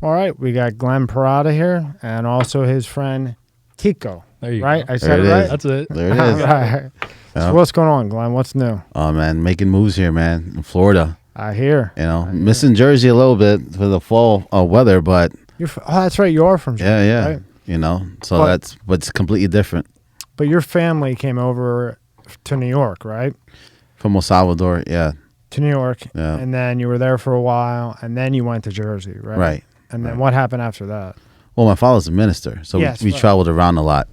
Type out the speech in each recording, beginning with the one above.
All right, we got Glenn Parada here and also his friend Tico. There you right? go. I said it There it right? is. That's it. There it All is. right. Yeah. So what's going on, Glenn? What's new? Oh man, making moves here, man, in Florida. I hear. You know, missing Jersey a little bit for the fall weather, but That's right. You are from Jersey, yeah. right? You know, so But- but it's completely different But your family came over to New York, right? from El Salvador. Yeah, To New York. Yeah. And then you were there for a while, and then you went to Jersey, right? right. And then right. what happened after that? Well, my father's a minister, so Yes, we right. traveled around a lot.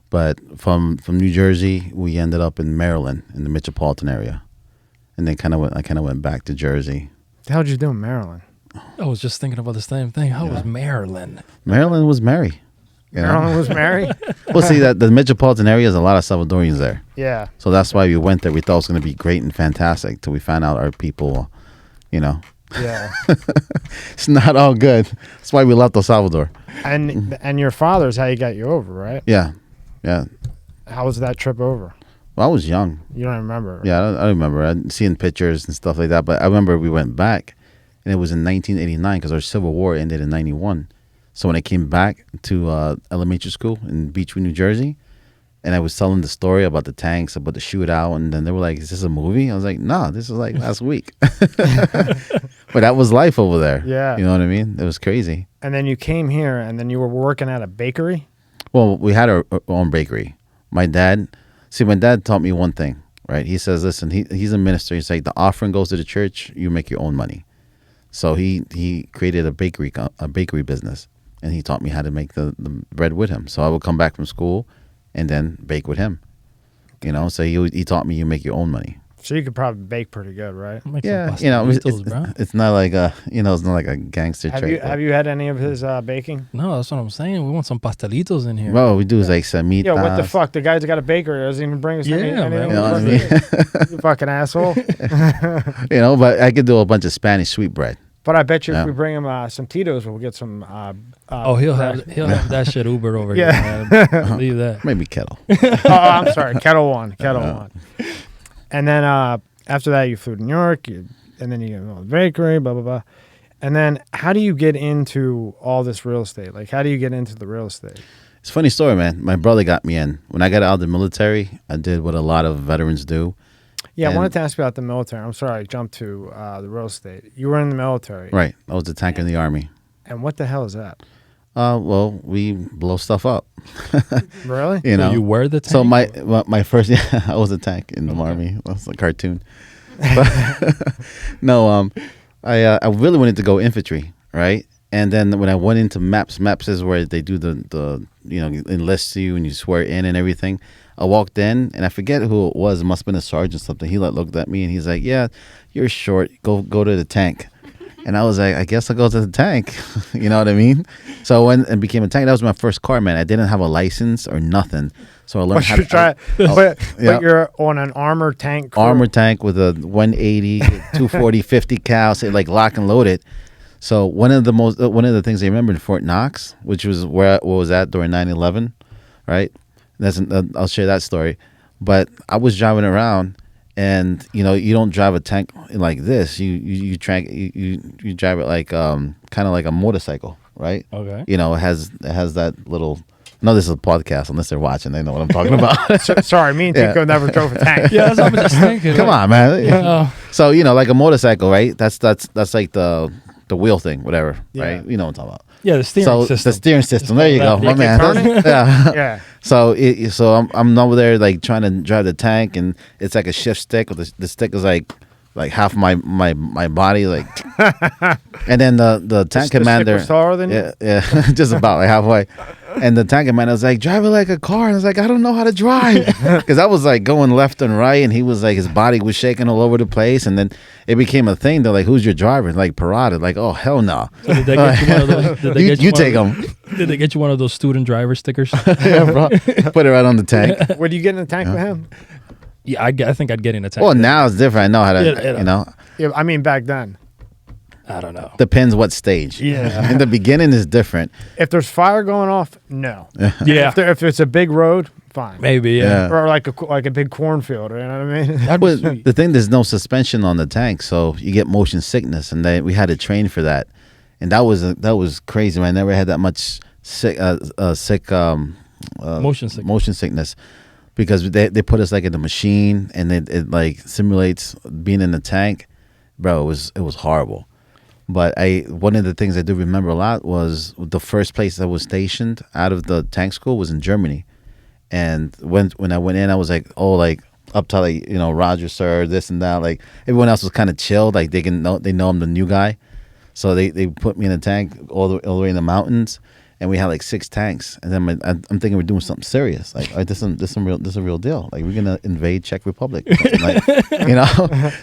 But from New Jersey, we ended up in Maryland, in the metropolitan area, and then I kind of went back to Jersey. How'd you do in Maryland? I was just thinking about the same thing. How was Maryland? Maryland was merry. You know? Maryland was married? Well, see, that the metropolitan area is a lot of Salvadorians there. Yeah. So that's why we went there. We thought it was going to be great and fantastic till we found out our people, you know, Yeah. it's not all good. That's why we left El Salvador. And your father's how you got you over, right? Yeah. Yeah. How was that trip over? Well, I was young. You don't remember? Yeah, I remember. I seeing pictures and stuff like that. But I remember we went back, and it was in 1989 because our Civil War ended in 91. So when I came back to elementary school in Beechwood, New Jersey, and I was telling the story about the tanks, about the shootout, and then they were like, "Is this a movie?" I was like, "No, this is like last week." But that was life over there. Yeah. You know what I mean? It was crazy. And then you came here, and then you were working at a bakery? Well, we had our own bakery. My dad taught me one thing, right? He says, listen, he's a minister. He's like, the offering goes to the church, you make your own money. So he created a bakery business, and he taught me how to make the bread with him. So I would come back from school and then bake with him. You know, so he taught me you make your own money. So you could probably bake pretty good, right? Make Yeah, some you know, pastelitos, bro. it's not like it's not like a gangster trait. Have you had any of his baking? No, that's what I'm saying. We want some pastelitos in here. Well, we do is like semitas. Yeah, what the fuck? The guy's got a bakery. Doesn't even bring us Yeah, anything. man. You know what I mean? You fucking asshole. You know, but I could do a bunch of Spanish sweetbread. But I bet you Yeah. if we bring him some Tito's, we'll get some. He'll have that shit Uber over Yeah. here. Man. Leave that. Maybe kettle. I'm sorry, Kettle One. And then after that, you flew to New York, and then you get to the bakery, blah, blah, blah. And then how do you get into all this real estate? Like, how do you get into the real estate? It's a funny story, man. My brother got me in. When I got out of the military, I did what a lot of veterans do. Yeah, I And- wanted to ask you about the military. I'm sorry, I jumped to the real estate. You were in the military. Right. I was a tanker in the Army. And what the hell is that? Well, we blow stuff up. Really? You know. So you were the tank? So my first, I was a tank in the Army. That's a cartoon. But no, I really wanted to go infantry, right? And then when I went into MAPS is where they do the enlist you and you swear in and everything. I walked in and I forget who it was. It must have been a sergeant or something. He looked at me and he's like, "Yeah, you're short. Go to the tank." And I was like, "I guess I'll go to the tank." You know what I mean? So I went and became a tank. That was my first car, man. I didn't have a license or nothing. So I learned But how you try, but Yeah. you're on an armored tank. crew. armor tank with a 180, 240, 50 cal, say like lock and loaded. So one of the things I remember in Fort Knox, which was where I was at during 9/11, right? I'll share that story. But I was driving around, and you don't drive a tank like this. You drive it like kind of like a motorcycle, right? Okay. It has that little. No, this is a podcast. Unless they're watching, they know what I'm talking about. Sorry, me and Tico never drove a tank. Yeah, that's what I'm just thinking. Come on, man. Oh. So like a motorcycle, right? That's like the wheel thing, whatever, Yeah. right? You know what I'm talking about. Yeah, the steering So system. the steering system. There you go, Yeah, my man. turning? Yeah. Yeah. So I'm over there like trying to drive the tank, and it's like a shift stick. With the stick is like half my body, like. And then the tank The commander. stick was taller than you? Yeah, just about like halfway. And the tank commander was like, "Drive it like a car." And I was like, "I don't know how to drive," because I was like going left and right, and he was like, his body was shaking all over the place, and then it became a thing. They're like, "Who's your driver?" Like Parada. Like, "Oh hell no." So did they get you one of those? Did they get You one take of them. those- Did they get you one of those student driver stickers? Yeah, bro. Put it right on the tank. Would you get in the tank with him? Yeah, I think I'd get in a tank. Well, now it's different. I know how to, Yeah. Yeah, I mean back then. I don't know. Depends what stage. Yeah. In the beginning is different. If there's fire going off, no. Yeah, If it's a big road, fine. maybe. Yeah. Yeah. Or like a big cornfield. You know what I mean? That'd be Well, sweet. the thing, there's no suspension on the tank, so you get motion sickness, and we had to train for that. and that was crazy, man. I never had that much sick motion sickness, because they put us like in the machine, and it like simulates being in the tank, bro. It was horrible. But one of the things I do remember a lot was the first place I was stationed out of the tank school was in Germany. And when I went in, I was like, oh, like up to like, Roger, sir, this and that. Like everyone else was kind of chill, like they know I'm the new guy, so they put me in a tank all the way in the mountains, and we had like 6 tanks. And then I'm thinking we're doing something serious, like this is a real deal. Like we're gonna invade Czech Republic, like,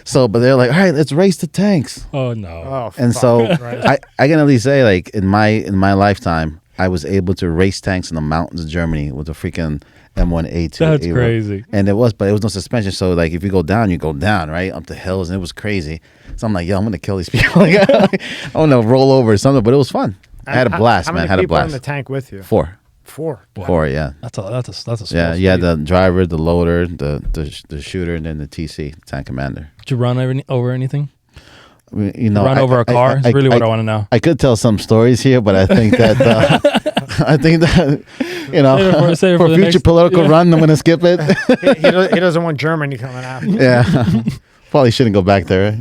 So, but they're like, all right, let's race the tanks. Oh no! Oh, And fuck. so Right. I can at least say, like in my lifetime, I was able to race tanks in the mountains of Germany with a freaking M1A2. That's A1. crazy. And it was no suspension. So like if you go down, you go down, right? Up the hills, and it was crazy. So I'm like, yo, I'm gonna kill these people. Like, I want to roll over or something, but it was fun. I had a blast, how man. many Had a people in blast. the tank with you? 4. 4. Wow. 4, yeah. That's a small Yeah, you had fleet. the driver, the loader, the shooter, and then the TC, the tank commander. Did you run over anything? Run over a car? Is really what I want to know. I could tell some stories here, but I think that Save it for the future next- political run, I'm gonna skip it. He doesn't want Germany coming after him. Yeah, probably shouldn't go back there.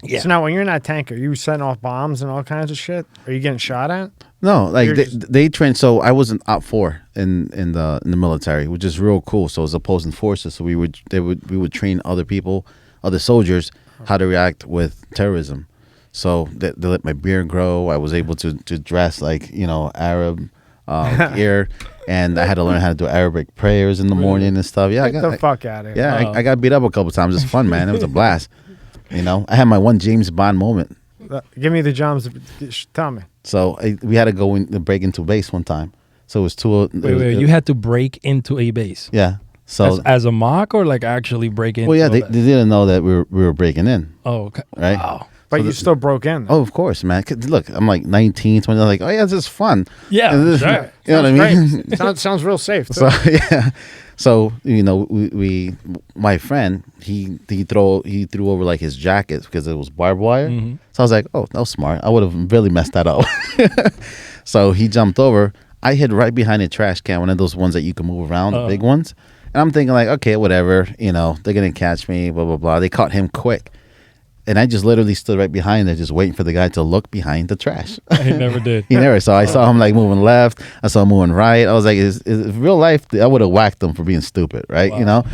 Yeah. So now when you're in that tank, are you setting off bombs and all kinds of shit? Are you getting shot at? No, like You're they trained. So I was an Op 4 in the military, which is real cool. So it was opposing forces. So we would train other people, other soldiers, how to react with terrorism. So they let my beard grow. I was able to dress like Arab gear, and I had to learn how to do Arabic prayers in the morning and stuff. Yeah, Get the fuck out of here. yeah, I got beat up a couple times. It's fun, man. It was a blast. I had my one James Bond moment. Give me the jobs. Tell me. So we had to go in break into base one time. So it was two. Wait, you had to break into a base. Yeah. So as a mock, or like actually break into? well, yeah, a they base? didn't know that we were breaking in, Oh, okay. right? Wow. But So you still broke in. Oh, of course, man. 'Cause look, I'm like 19, 20. They're like, oh yeah, this is fun. Yeah, And this- sure. You know what I mean? Great. Sounds real safe. Too. So yeah. So we my friend he threw over like his jacket because it was barbed wire. Mhm. So I was like, oh, that was smart. I would have really messed that up. So he jumped over. I hid right behind a trash can, one of those ones that you can move around, the big ones. And I'm thinking like, okay, whatever. They're gonna catch me. Blah blah blah. They caught him quick. And I just literally stood right behind there, just waiting for the guy to look behind the trash. He never did. He never. So I saw him like moving left. I saw him moving right. I was like, is real life, I would have whacked him for being stupid, right? Wow.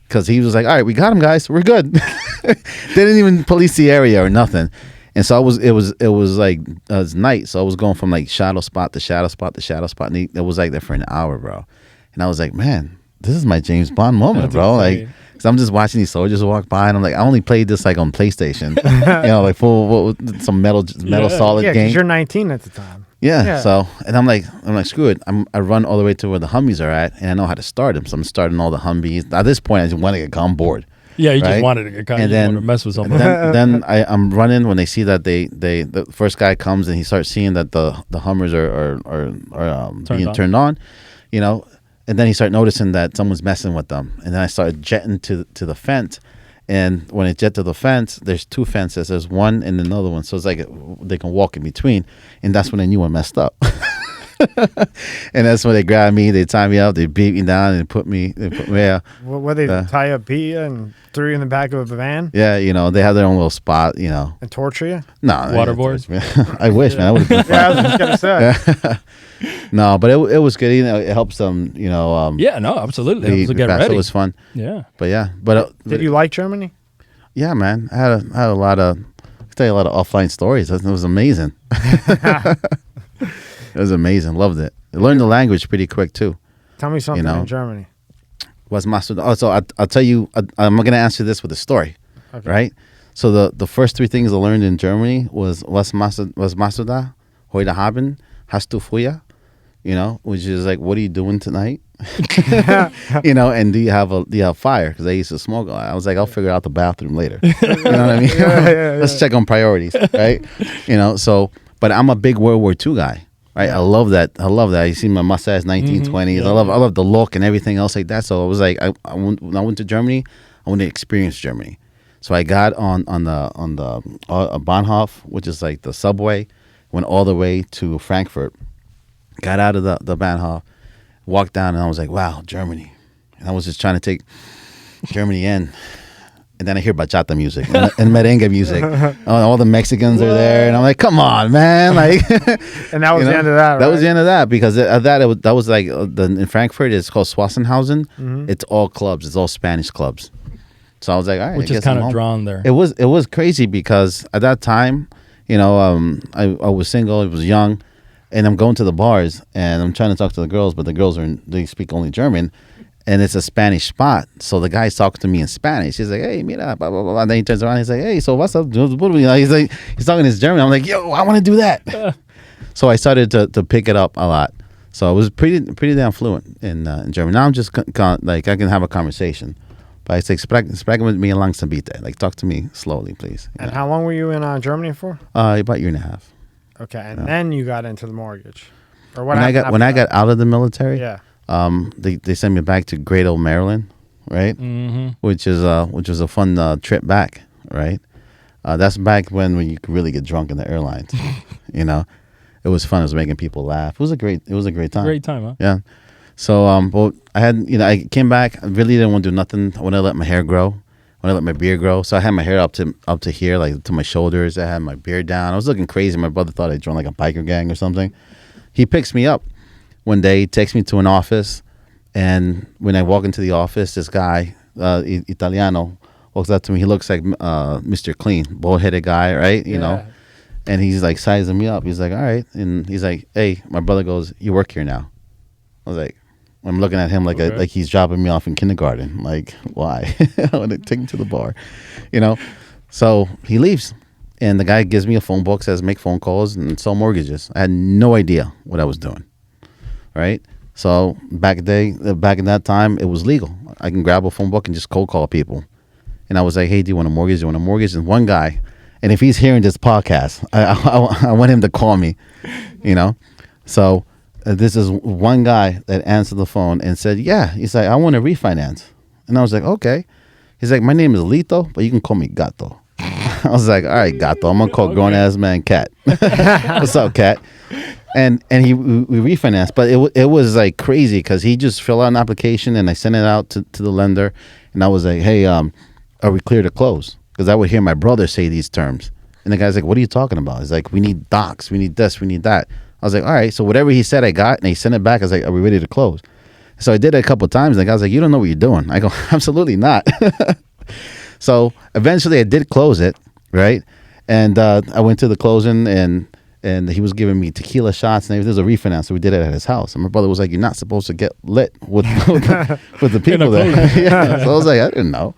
Because he was like, all right, we got him, guys. We're good. They didn't even police the area or nothing. And so it was like it was night. So I was going from like shadow spot to shadow spot to shadow spot. And it was like that for an hour, bro. And I was like, man, this is my James Bond moment, That's bro. insane. Like, cause I'm just watching these soldiers walk by, and I'm like, I only played this like on PlayStation, like full some metal solid Yeah, game. because you're 19 at the time. Yeah. Yeah. So, and I'm like, screw it. I run all the way to where the Humvees are at, and I know how to start them. So I'm starting all the Humvees. At this point, I just want to get on board. Yeah, you Right? just wanted to get caught. And You then- wanted to mess with And somebody. then I'm running when they see that the first guy comes and he starts seeing that the Hummers are being turned on, and then he started noticing that someone's messing with them. And then I started jetting to the fence. And when I jet to the fence, there's 2 fences. There's one and another one. So it's like they can walk in between. And that's when I knew I messed up. And that's when they grabbed me, they tied me up, they beat me down, and put me yeah. What they tie up beat you and threw you in the back of a van Yeah, they have their own little spot, and torture you? No. Waterboard? I wish, man. I would have been Yeah, I was just gonna say. No, but it was good. It helps them, Yeah, no, absolutely. be It was to get fast. ready. It was fun. Yeah. But yeah, but Did you like Germany? yeah, man. I had a lot of I could tell you a lot of offline stories. It was amazing. It was amazing. Loved it. I learned the language pretty quick too. Tell me something in Germany. Was master? Oh, so I'll tell you. I'm going to answer this with a story, Okay. right? So the first 3 things I learned in Germany was Masuda, heute Haben, hast du früher, which is like, what are you doing tonight? And do you have fire? Because I used to smoke a lot. I was like, I'll figure out the bathroom later. You know what I mean? Let's check on priorities, right? So, but I'm a big World War II guy. Right, I love that. You see my mustache, 1920s. Yeah. I love the look and everything else like that. So I was like, when I went to Germany, I wanted to experience Germany. So I got on the Bahnhof, which is like the subway, went all the way to Frankfurt, got out of the Bahnhof, walked down, and I was like, wow, Germany. And I was just trying to take Germany in. And then I hear bachata music and merengue music. All the Mexicans are there, and I'm like, "Come on, man!" Like, and that was the end of that. Right? That was the end of that because that was like in Frankfurt. It's called Swassenhausen. It's all clubs. It's all Spanish clubs. So I was like, "All right," which is kind of drawn there. It was crazy because at that time, I was single. I was young, and I'm going to the bars and I'm trying to talk to the girls, but the girls they speak only German. And it's a Spanish spot. So the guy's talking to me in Spanish. He's like, hey, mira, blah, blah, blah. And then he turns around and he's like, hey, so what's up? He's like, he's talking his German. I'm like, yo, I want to do that. So I started to pick it up a lot. So I was pretty damn fluent in German. Now I'm just like, I can have a conversation. But I say, sprechen mit mir langsam bitte. Like, talk to me slowly, please. And how long were you in Germany for? About a year and a half. Okay. And then you got into the mortgage. Or what when I got out of the military. Yeah. They sent me back to Great Old Maryland, right? Which was a fun trip back, right? That's back when you could really get drunk in the airlines. It was fun. It was making people laugh. It was a great time. Great time, huh? Yeah. So, but I had, I came back. I really didn't want to do nothing. I wanted to let my hair grow. I wanted to let my beard grow. So I had my hair up to here, like to my shoulders. I had my beard down. I was looking crazy. My brother thought I joined like a biker gang or something. He picks me up one day, takes me to an office, and when I walk into the office, this guy, Italiano, walks up to me. He looks like Mr. Clean, bald-headed guy, right? You know, and he's like sizing me up. He's like, all right, and he's like, hey, my brother goes, you work here now. I was like, I'm looking at him like like he's dropping me off in kindergarten. Like, why? I want to take him to the bar, So he leaves, and the guy gives me a phone book, says make phone calls and sell mortgages. I had no idea what I was doing. Right, so back in that time, it was legal. I can grab a phone book and just cold call people, and I was like, "Hey, do you want a mortgage? Do you want a mortgage?" And one guy, and if he's hearing this podcast, I want him to call me, So this is one guy that answered the phone and said, "Yeah." He's like, "I want to refinance," and I was like, "Okay." He's like, "My name is Lito, but you can call me Gato." I was like, "All right, Gato. I'm gonna call grown ass man Cat." What's up, Cat? And we refinanced, but it was like crazy because he just filled out an application and I sent it out to the lender, and I was like, hey, are we clear to close? Because I would hear my brother say these terms, and the guy's like, what are you talking about? He's like, we need docs, we need this, we need that. I was like, all right, so whatever he said I got, and he sent it back. I was like, are we ready to close? So I did it a couple of times, and the guy's like, you don't know what you're doing. I go, absolutely not. So eventually I did close it, right? And I went to the closing, and he was giving me tequila shots and everything. There's a refinance, so we did it at his house. And my brother was like, you're not supposed to get lit with the people there. Yeah. So I was like, I didn't know.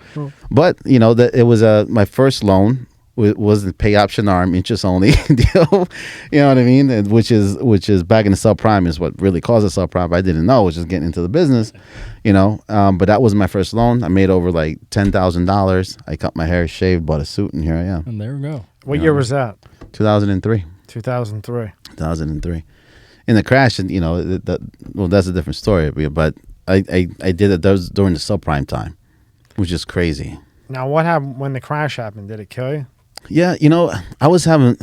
But, it was my first loan was the pay option arm, interest only deal. You know what I mean? And which is back in the subprime is what really caused the subprime. I didn't know. I was just getting into the business, But that was my first loan. I made over like $10,000. I cut my hair, shaved, bought a suit, and here I am. And there we go. What year was that? 2003. 2003. In the crash, and that's a different story. But I did it. That was during the subprime time, which is crazy. Now, what happened when the crash happened? Did it kill you? Yeah, I was having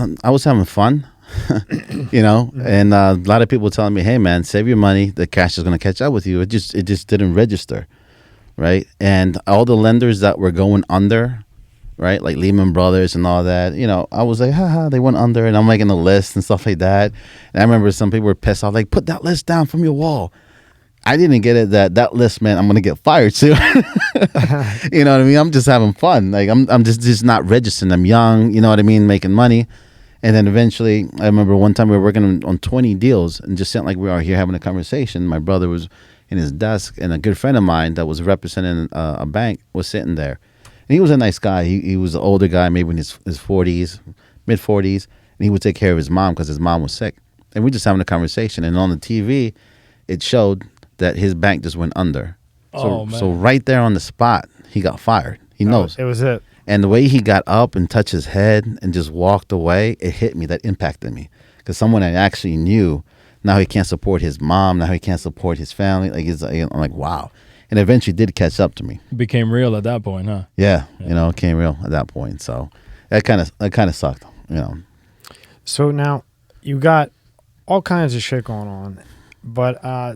fun, and a lot of people telling me, "Hey, man, save your money. The cash is going to catch up with you." It just didn't register, right? And all the lenders that were going under, right, like Lehman Brothers and all that, I was like, haha, they went under, and I'm making a list and stuff like that. And I remember some people were pissed off, like, put that list down from your wall. I didn't get it that list meant I'm going to get fired soon. You know what I mean? I'm just having fun. Like, I'm just not registering. I'm young, you know what I mean, making money. And then eventually, I remember one time we were working on 20 deals and just sitting like we are here having a conversation. My brother was in his desk, and a good friend of mine that was representing a bank was sitting there. And he was a nice guy. He was an older guy, maybe in his 40s, mid-40s, and he would take care of his mom because his mom was sick. And we just having a conversation. And on the TV, it showed that his bank just went under. So right there on the spot, he got fired. He knows. It was it. And the way he got up and touched his head and just walked away, it hit me. That impacted me. Because someone I actually knew, now he can't support his mom. Now he can't support his family. I'm like, wow. And eventually did catch up to me. It became real at that point, huh? Yeah. It became real at that point. So that kind of sucked, So now you got all kinds of shit going on. But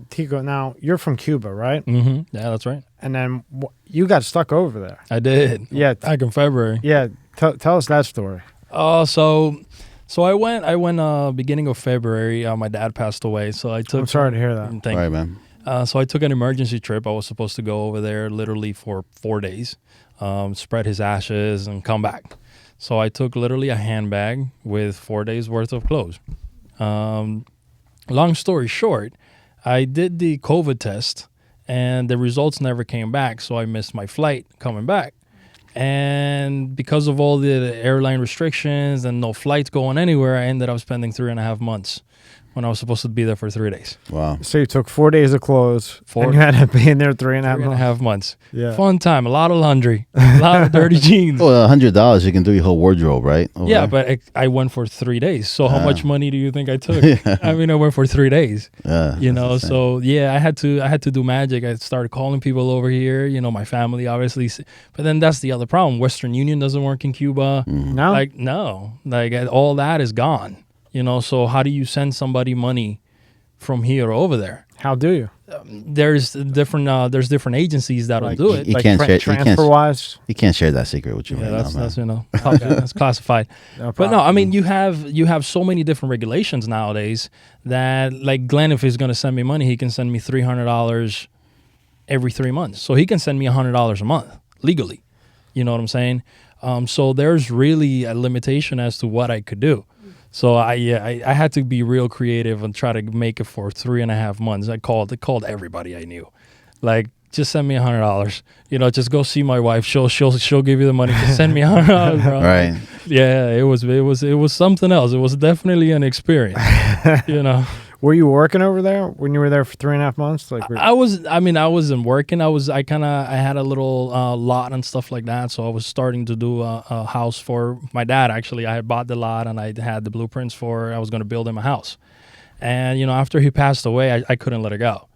Tico, now you're from Cuba, right? Mm-hmm. Yeah, that's right. And then you got stuck over there. I did. Yeah. Back in February. Yeah. Tell us that story. So I went beginning of February. My dad passed away, so I took. I'm sorry to hear that. Thank All right, you. man. So I took an emergency trip. I was supposed to go over there literally for 4 days, spread his ashes and come back. So I took literally a handbag with 4 days worth of clothes. Long story short, I did the COVID test and the results never came back. So I missed my flight coming back. And because of all the airline restrictions and no flights going anywhere, I ended up spending 3.5 months when I was supposed to be there for 3 days. Wow. So you took 4 days of clothes, and you had to be in there 3.5 months. Yeah. Yeah. Fun time. A lot of laundry. A lot of dirty jeans. Well, $100 you can do your whole wardrobe, right? Over Yeah, there? but I went for 3 days. So how much money do you think I took? I mean, I went for 3 days. Yeah, You know, that's insane. so yeah, I had to do magic. I started calling people over here. You know, my family obviously. But then that's the other problem. Western Union doesn't work in Cuba. No? Like all that is gone. You know, so how do you send somebody money from here over there? How do you? There's different agencies that'll Like, do it. You like can't share- you can't- transfer-wise? You can't share that secret with you Yeah, right that's now, man. that's you know tough, that's classified. No But problem. no, I mean you have so many different regulations nowadays that like Glenn, if he's gonna send me money, he can send me $300 every 3 months. So he can send me $100 a month legally. You know what I'm saying? So there's really a limitation as to what I could do. So I had to be real creative and try to make it for 3.5 months. I called everybody I knew, like just send me $100. You know, just go see my wife. She'll give you the money. Just send me $100, bro. Right. Yeah, it was something else. It was definitely an experience. You know, Were you working over there when you were there for 3.5 months? Like, I wasn't working. I had a little lot and stuff like that. So I was starting to do a house for my dad. Actually, I had bought the lot and I had the blueprints I was going to build him a house. And, you know, after he passed away, I couldn't let it go.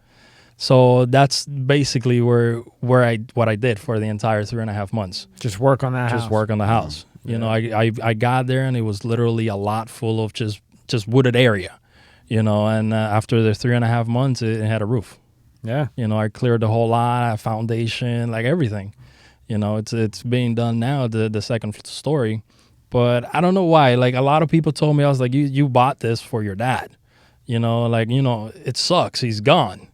So that's basically what I did for the entire 3.5 months. just work on that Just house. work on the house. You know, I got there and it was literally a lot full of just wooded area. You know, and after the 3.5 months, it had a roof. Yeah. You know, I cleared the whole lot, foundation, like everything. You know, it's being done now, the second story. But I don't know why. Like a lot of people told me, I was like, you bought this for your dad. You know, like, you know, it sucks. He's gone.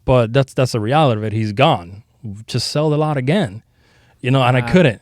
But that's the reality of it. He's gone. Just sell the lot again. You know, and I couldn't.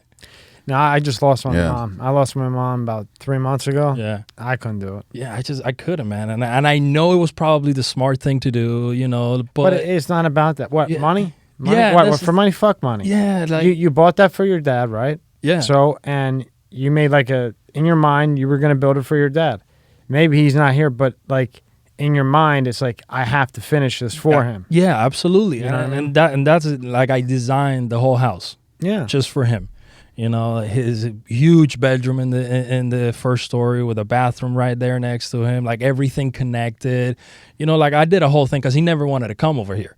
No, I just lost my Yeah. mom. I lost my mom about 3 months ago. Yeah. I couldn't do it. Yeah, I couldn't, man. And I know it was probably the smart thing to do, you know, But it's not about that. What, Yeah. money? Money? Yeah, What, that's for money? Fuck money. yeah, like You bought that for your dad, right? yeah. So, and you made like in your mind, you were going to build it for your dad. Maybe he's not here, but like in your mind, it's like, I have to finish this for him. Yeah, absolutely. You know what I mean? And that's like I designed the whole house Yeah. just for him. You know, his huge bedroom in the first story with a bathroom right there next to him, like everything connected. You know, like I did a whole thing because he never wanted to come over here.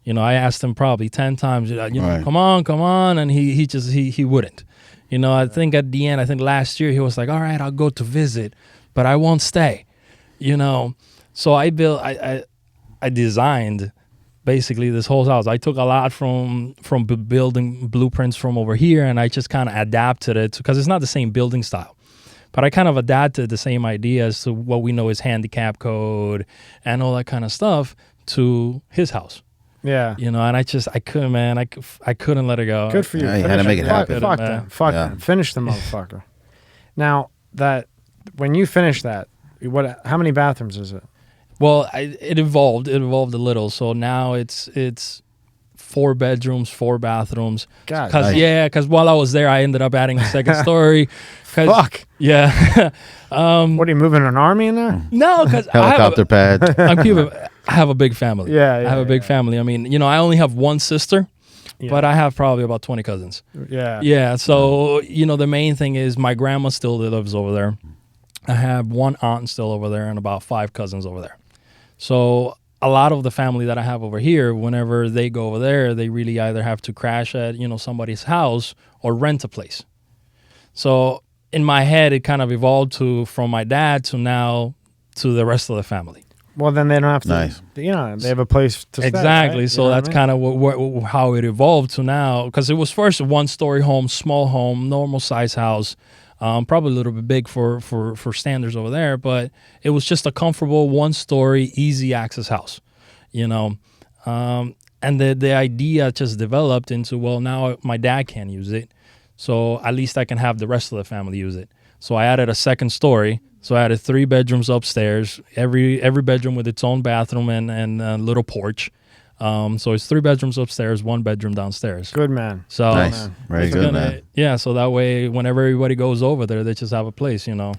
You know, I asked him probably 10 times, you know, Right. come on, and he wouldn't. You know, I think at the end, I think last year he was like, all right, I'll go to visit, but I won't stay. You know, so I designed basically this whole house. I took a lot from building blueprints from over here, and I just kind of adapted it because it's not the same building style. But I kind of adapted the same ideas to what we know is handicap code and all that kind of stuff to his house. Yeah. You know, and I couldn't, man. I couldn't let it go. Good for you. Yeah, you had to Finish make it happen. Fuck Man. them. Fuck Yeah. them. Finish the motherfucker. Now, when you finish that, how many bathrooms is it? Well, it evolved a little. So now it's 4 bedrooms, 4 bathrooms. God. Because while I was there, I ended up adding a second story. Fuck. Yeah. What are you moving an army in there? No, because Helicopter pad. I'm Cuban. I have a big family. Yeah, I have a big family. I mean, you know, I only have one sister, Yeah. but I have probably about 20 cousins. Yeah. Yeah. So, you know, the main thing is my grandma still lives over there. I have one aunt still over there and about 5 cousins over there. So a lot of the family that I have over here, whenever they go over there, they really either have to crash at, you know, somebody's house or rent a place. So in my head, it kind of evolved from my dad to now to the rest of the family. Well, then they don't have to. Nice. They have a place to stay. Exactly. Right? So that's kind of how it evolved to now. Because it was first a 1-story home, small home, normal size house, probably a little bit big for standards over there, but it was just a comfortable 1-story, easy access house, And the idea just developed into, well, now my dad can't use it, so at least I can have the rest of the family use it. So I added a 2nd story. So I added 3 bedrooms upstairs, every bedroom with its own bathroom and a little porch. So it's 3 bedrooms upstairs, 1 bedroom downstairs. Good man. So Nice. Very good, man. Yeah, so that way, whenever everybody goes over there, they just have a place, Now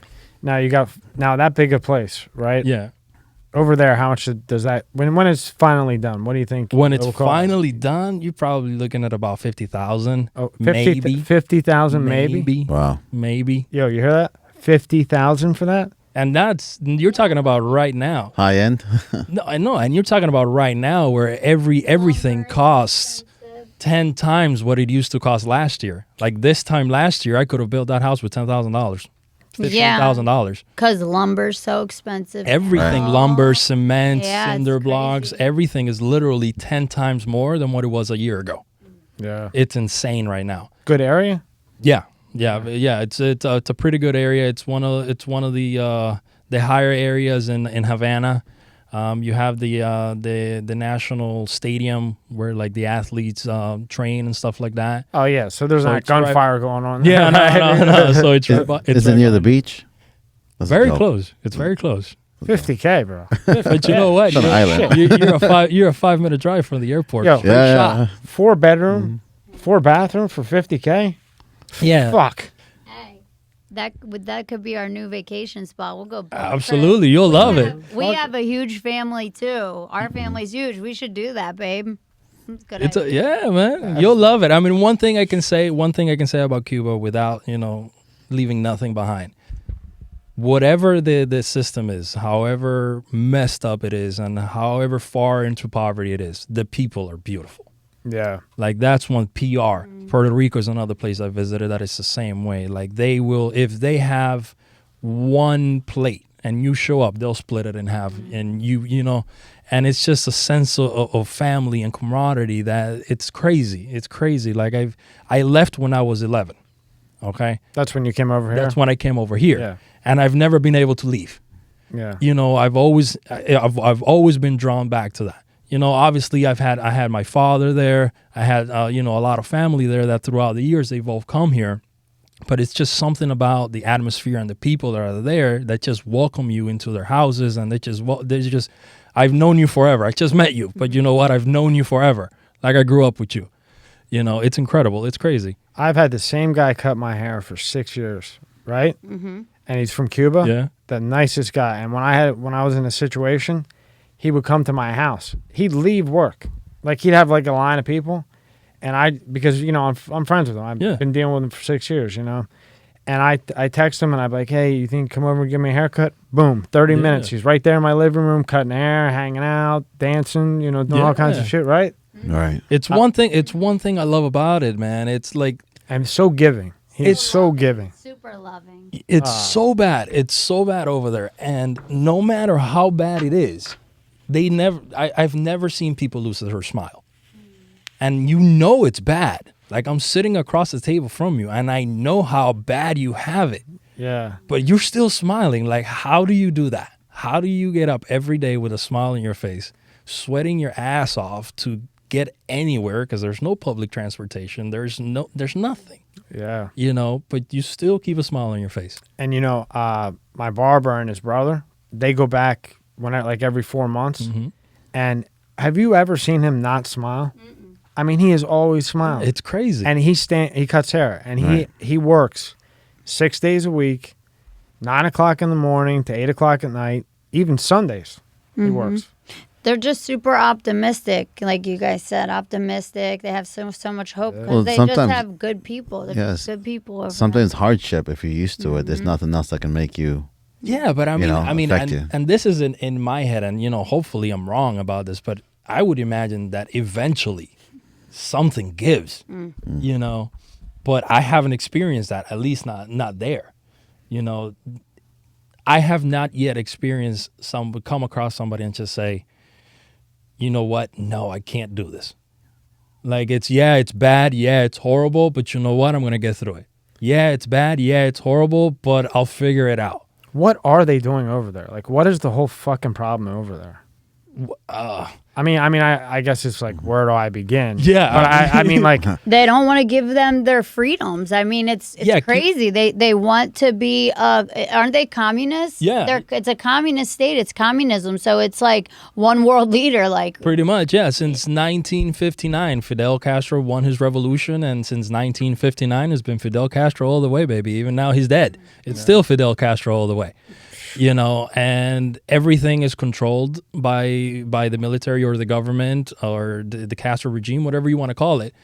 you got that big a place, right? Yeah. Over there, how much does that when it's finally done? What do you think? When it's it'll cost? finally done, you're probably looking at about 50,000. Oh, maybe 50,000, maybe. Wow. Maybe. Yo, you hear that? 50,000 for that? And you're talking about right now. High end. No, I know, and you're talking about right now where everything costs 10 times what it used to cost last year. Like this time last year, I could have built that house with $10,000, $15,000. Because lumber's so expensive. Everything, now. lumber, cement, Yeah, it's cinder blocks, crazy. everything is literally 10 times more than what it was a year ago. Yeah. It's insane right now. Good area? Yeah. It's a pretty good area. It's one of the higher areas in Havana. You have the national stadium where like the athletes train and stuff like that. Oh, yeah. So there's So not it's right- gunfire going on. Yeah, no. So it's Is right it near the beach? That's very dope. close. It's very close. 50K, bro. But you know what? It's on an island. You're a 5-minute drive from the airport. Yo, Straight Yeah, shot. yeah. 4 bedroom, 4 bathroom for 50K? Yeah. Fuck. Hey, that could be our new vacation spot. We'll go. boat trip. Absolutely. You'll love it. We have a huge family too. Our family's huge. We should do that, babe. It's a good. It's idea. yeah, man. You'll love it. I mean, one thing I can say about Cuba without, leaving nothing behind. Whatever the system is, however messed up it is, and however far into poverty it is, the people are beautiful. Yeah. Like that's one PR. Puerto Rico is another place I visited that is the same way. Like they will, if they have one plate and you show up, they'll split it in half, and and it's just a sense of family and camaraderie that it's crazy. It's crazy. Like I left when I was 11. Okay, That's when you came over here? that's when I came over here, Yeah. and I've never been able to leave. Yeah. I've always been drawn back to that. Obviously I had my father there. I had a lot of family there that throughout the years they've all come here. But it's just something about the atmosphere and the people that are there that just welcome you into their houses, and I've known you forever. I just met you, but you know what? I've known you forever. Like I grew up with you. It's incredible. It's crazy. I've had the same guy cut my hair for 6 years, right? Mm-hmm. And he's from Cuba. Yeah. The nicest guy. And when I was in a situation, he would come to my house. He'd leave work. Like he'd have like a line of people, and because I'm friends with him. I've been dealing with him for 6 years, And I text him and I'd be like, hey, you think come over and give me a haircut? Boom, 30 minutes. He's right there in my living room, cutting hair, hanging out, dancing, doing all kinds of shit, right? Right. It's one thing I love about it, man. It's like I'm so giving. He's so giving. Super loving. it's so bad. It's so bad over there, and no matter how bad it is, I've never seen people lose their smile. And it's bad. Like I'm sitting across the table from you and I know how bad you have it. Yeah. But you're still smiling. Like how do you do that? How do you get up every day with a smile on your face, sweating your ass off to get anywhere because there's no public transportation. There's nothing. Yeah. But you still keep a smile on your face. And my barber and his brother, they go back every 4 months. Mm-hmm. And have you ever seen him not smile? Mm-mm. I mean, he is always smiling. It's crazy. And he cuts hair, and he works 6 days a week, 9 o'clock in the morning to 8 o'clock at night, even Sundays. He works. They're just super optimistic, like you guys said, optimistic. They have so much hope because they just have good people. They're good people. Over sometimes hardship, if you're used to it, there's nothing else that can make you. Yeah, but I mean, affect you. and this is in my head, and hopefully I'm wrong about this, but I would imagine that eventually something gives, But I haven't experienced that, at least not there. I have not yet come across somebody and just say, you know what? No, I can't do this. Like it's bad. Yeah, it's horrible. But you know what? I'm going to get through it. Yeah, it's bad. Yeah, it's horrible, but I'll figure it out. What are they doing over there? Like, what is the whole fucking problem over there? I guess it's like, where do I begin? Yeah. But I mean, like... They don't want to give them their freedoms. I mean, it's crazy. They want to be... aren't they communists? Yeah. It's a communist state. It's communism. So it's like one world leader. Like Pretty much, yeah. Since 1959, Fidel Castro won his revolution. And since 1959, it's been Fidel Castro all the way, baby. Even now he's dead. It's still Fidel Castro all the way. You know, and everything is controlled by the military or the government or the Castro regime, whatever you want to call it.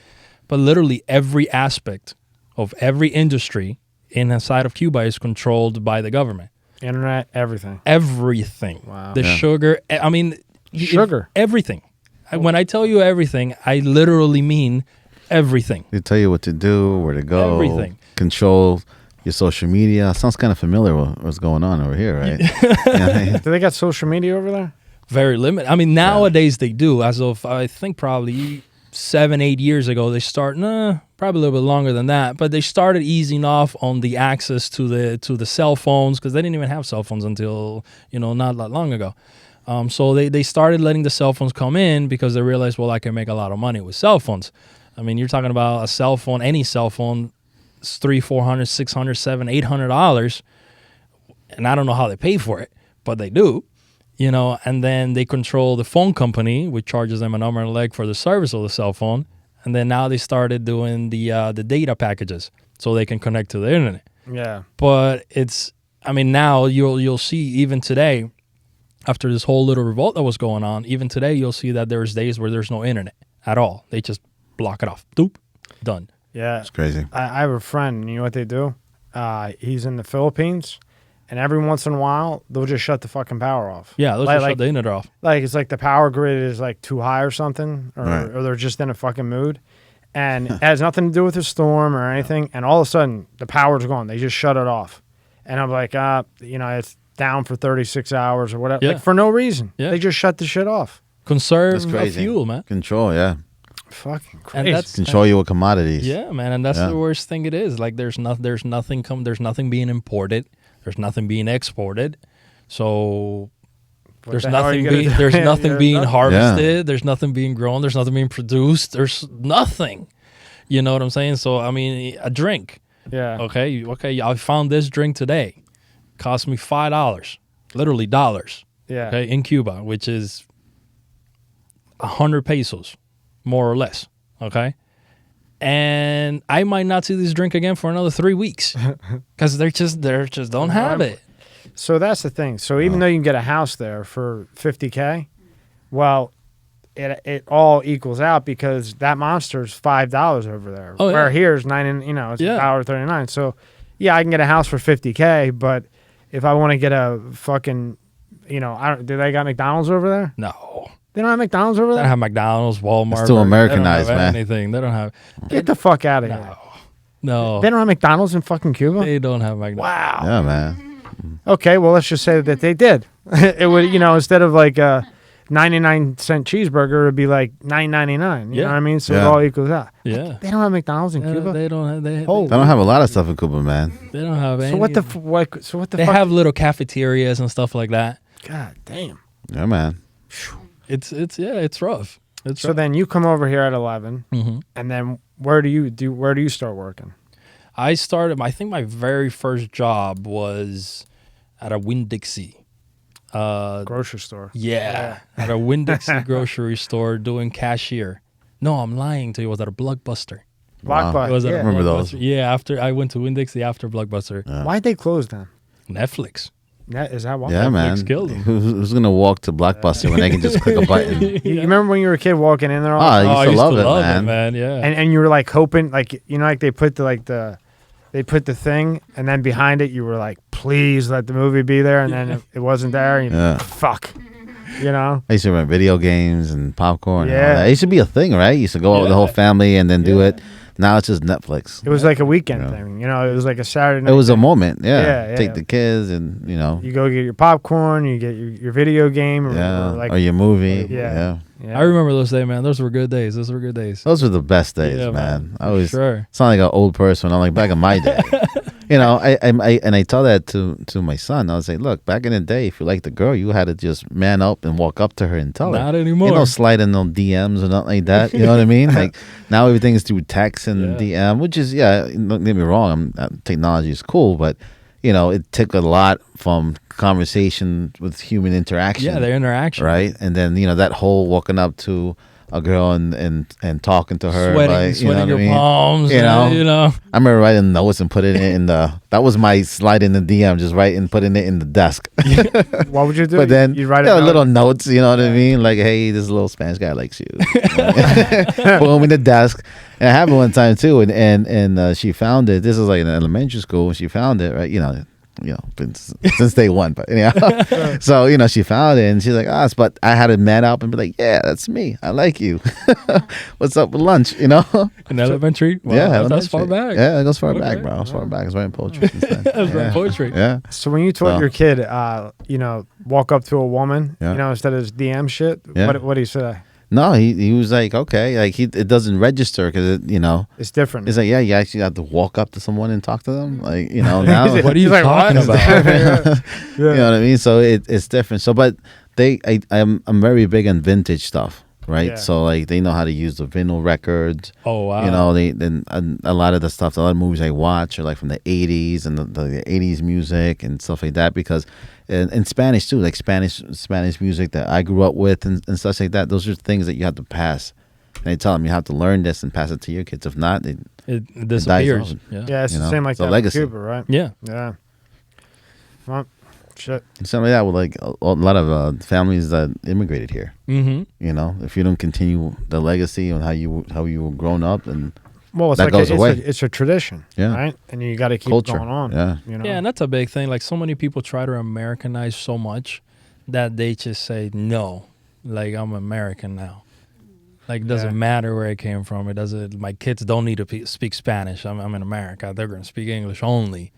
But literally every aspect of every industry inside of Cuba is controlled by the government. Internet, everything. Everything. Wow. The sugar. I mean, sugar. Everything. When I tell you everything, I literally mean everything. They tell you what to do, where to go. Everything. Control your social media. Sounds kind of familiar with what's going on over here, right? Do they got social media over there? Very limited. I mean, nowadays they do. As of, I think probably 7-8 years ago, they probably a little bit longer than that, but they started easing off on the access to the cell phones, because they didn't even have cell phones until, not that long ago. So they started letting the cell phones come in because they realized, well, I can make a lot of money with cell phones. I mean, you're talking about a cell phone, any cell phone, it's $300, $400, $600, $700, $800, and I don't know how they pay for it, but they do, and then they control the phone company, which charges them an arm and a leg for the service of the cell phone, and then now they started doing the data packages so they can connect to the internet. Yeah. But now you'll see even today, after this whole little revolt that was going on, even today you'll see that there's days where there's no internet at all. They just block it off. Doop, done. Yeah. It's crazy. I have a friend, you know what they do? He's in the Philippines, and every once in a while, they'll just shut the fucking power off. Yeah, they'll just shut the internet off. Like, it's like the power grid is like too high or something, or they're just in a fucking mood. And it has nothing to do with the storm or anything, and all of a sudden, the power's gone. They just shut it off. And I'm like, it's down for 36 hours or whatever. Yeah. Like, for no reason. Yeah. They just shut the shit off. Conserve fuel, man. Control, yeah. Fucking crazy. And control you with commodities. Yeah, man, and that's the worst thing it is. Like there's nothing being imported, there's nothing being exported. So there's nothing being harvested, there's nothing being grown, there's nothing being produced, there's nothing. You know what I'm saying? So I mean, a drink. Yeah. Okay, I found this drink today. Cost me $5. Literally dollars. Yeah. Okay, in Cuba, which is 100 pesos. More or less, okay? And I might not see this drink again for another 3 weeks because they just don't have it. So that's the thing. So even though you can get a house there for $50K, well, it all equals out because that Monster's $5 over there. Oh, where yeah. Here's it's $1.39. So yeah, I can get a house for $50K, but if I want to get a fucking, do they got McDonald's over there? No. They don't have McDonald's over there? They don't have McDonald's, Walmart. It's too Americanized, they don't have man. anything. They don't have. Get the fuck out of here. No. They don't have McDonald's in fucking Cuba? They don't have McDonald's. Wow. Yeah, man. Okay, well, let's just say that they did. It would, instead of like a 99-cent cheeseburger, it would be like $9.99. You know what I mean? So it all equals out. Yeah. They don't have McDonald's in Cuba? They don't have. They don't have a lot of stuff in Cuba, man. They don't have any. So what the fuck? They have little cafeterias and stuff like that. God damn. Yeah, man. It's rough. It's so rough. then you come over here at 11, and then where do you start working? I think my very first job was at a Winn-Dixie. Grocery store. Yeah. At a Winn-Dixie grocery store doing cashier. No, I'm lying to you. It was at a Blockbuster. Blockbuster. It was at a remember Blockbuster. those. Yeah, after I went to Winn-Dixie after Blockbuster. Why'd they close then? Netflix. Is that why? Yeah, man. Killed them. Who's going to walk to Blockbuster when they can just click a button? You remember when you were a kid walking in there? I used to love it, man. Yeah. And you were like hoping, like they put they put the thing, and then behind it you were like, please let the movie be there, and then it wasn't there. And you're like, fuck. I used to rent video games and popcorn. Yeah. And all that. It used to be a thing, right? You used to go out with the whole family and then do it. Now it's just Netflix. It was like a weekend thing. It was like a Saturday night. It was a thing. moment. Yeah. Take the kids and, You go get your popcorn, you get your video game. Or your movie. Yeah. I remember those days, man. Those were good days. Those were the best days, man. I always sound like an old person. I'm like, back in my day. I tell that to my son. I was like, look, back in the day, if you liked the girl, you had to just man up and walk up to her and tell her. Not anymore. Sliding on DMs or nothing like that. You know what I mean? Like now everything is through text and DM, which is don't get me wrong. Technology is cool, but it took a lot from conversation with human interaction. Yeah, their interaction, right? And then that whole walking up to a girl and talking to her, sweating your palms. I remember writing notes and putting it in the. That was my slide in the DM, just writing, putting it in the desk. What would you do? But then you write little notes. You know what I mean? Like, hey, this little Spanish guy likes you. Boom in the desk. And it happened one time too, and she found it. This was like in elementary school. And she found it, right? Since day one, but anyhow. So she found it, and she's like, but I had to man up and be like, yeah, that's me. I like you. What's up with lunch? In elementary. Wow, that's far back. Yeah, it goes far back, bro. It's far back. It's writing poetry. That's writing poetry. Yeah. So when you taught your kid, walk up to a woman, instead of this DM shit, what do you say? No, he was like, okay, like it doesn't register because it's different. It's like, yeah, you actually have to walk up to someone and talk to them, like now. What are you talking about? You know what I mean? So it's different. So, but I'm very big on vintage stuff, right? Yeah. So like they know how to use the vinyl records. Oh wow! A lot of the stuff, a lot of movies I watch are like from the '80s and the '80s music and stuff like that because. And Spanish too, like Spanish music that I grew up with and stuff like that. Those are things that you have to pass. And they tell them you have to learn this and pass it to your kids. If not, it disappears. It's the same like that legacy. Cuba, right? Yeah. Well, shit. Something like that with like a lot of families that immigrated here. Mm-hmm. If you don't continue the legacy and how you were grown up and. Well, that goes away. It's a tradition, right? And you got to keep culture. going on. Yeah. Yeah, and that's a big thing. Like so many people try to Americanize so much that they just say no. Like I'm American now. Like it doesn't matter where I came from. It doesn't. My kids don't need to speak Spanish. I'm in America. They're going to speak English only.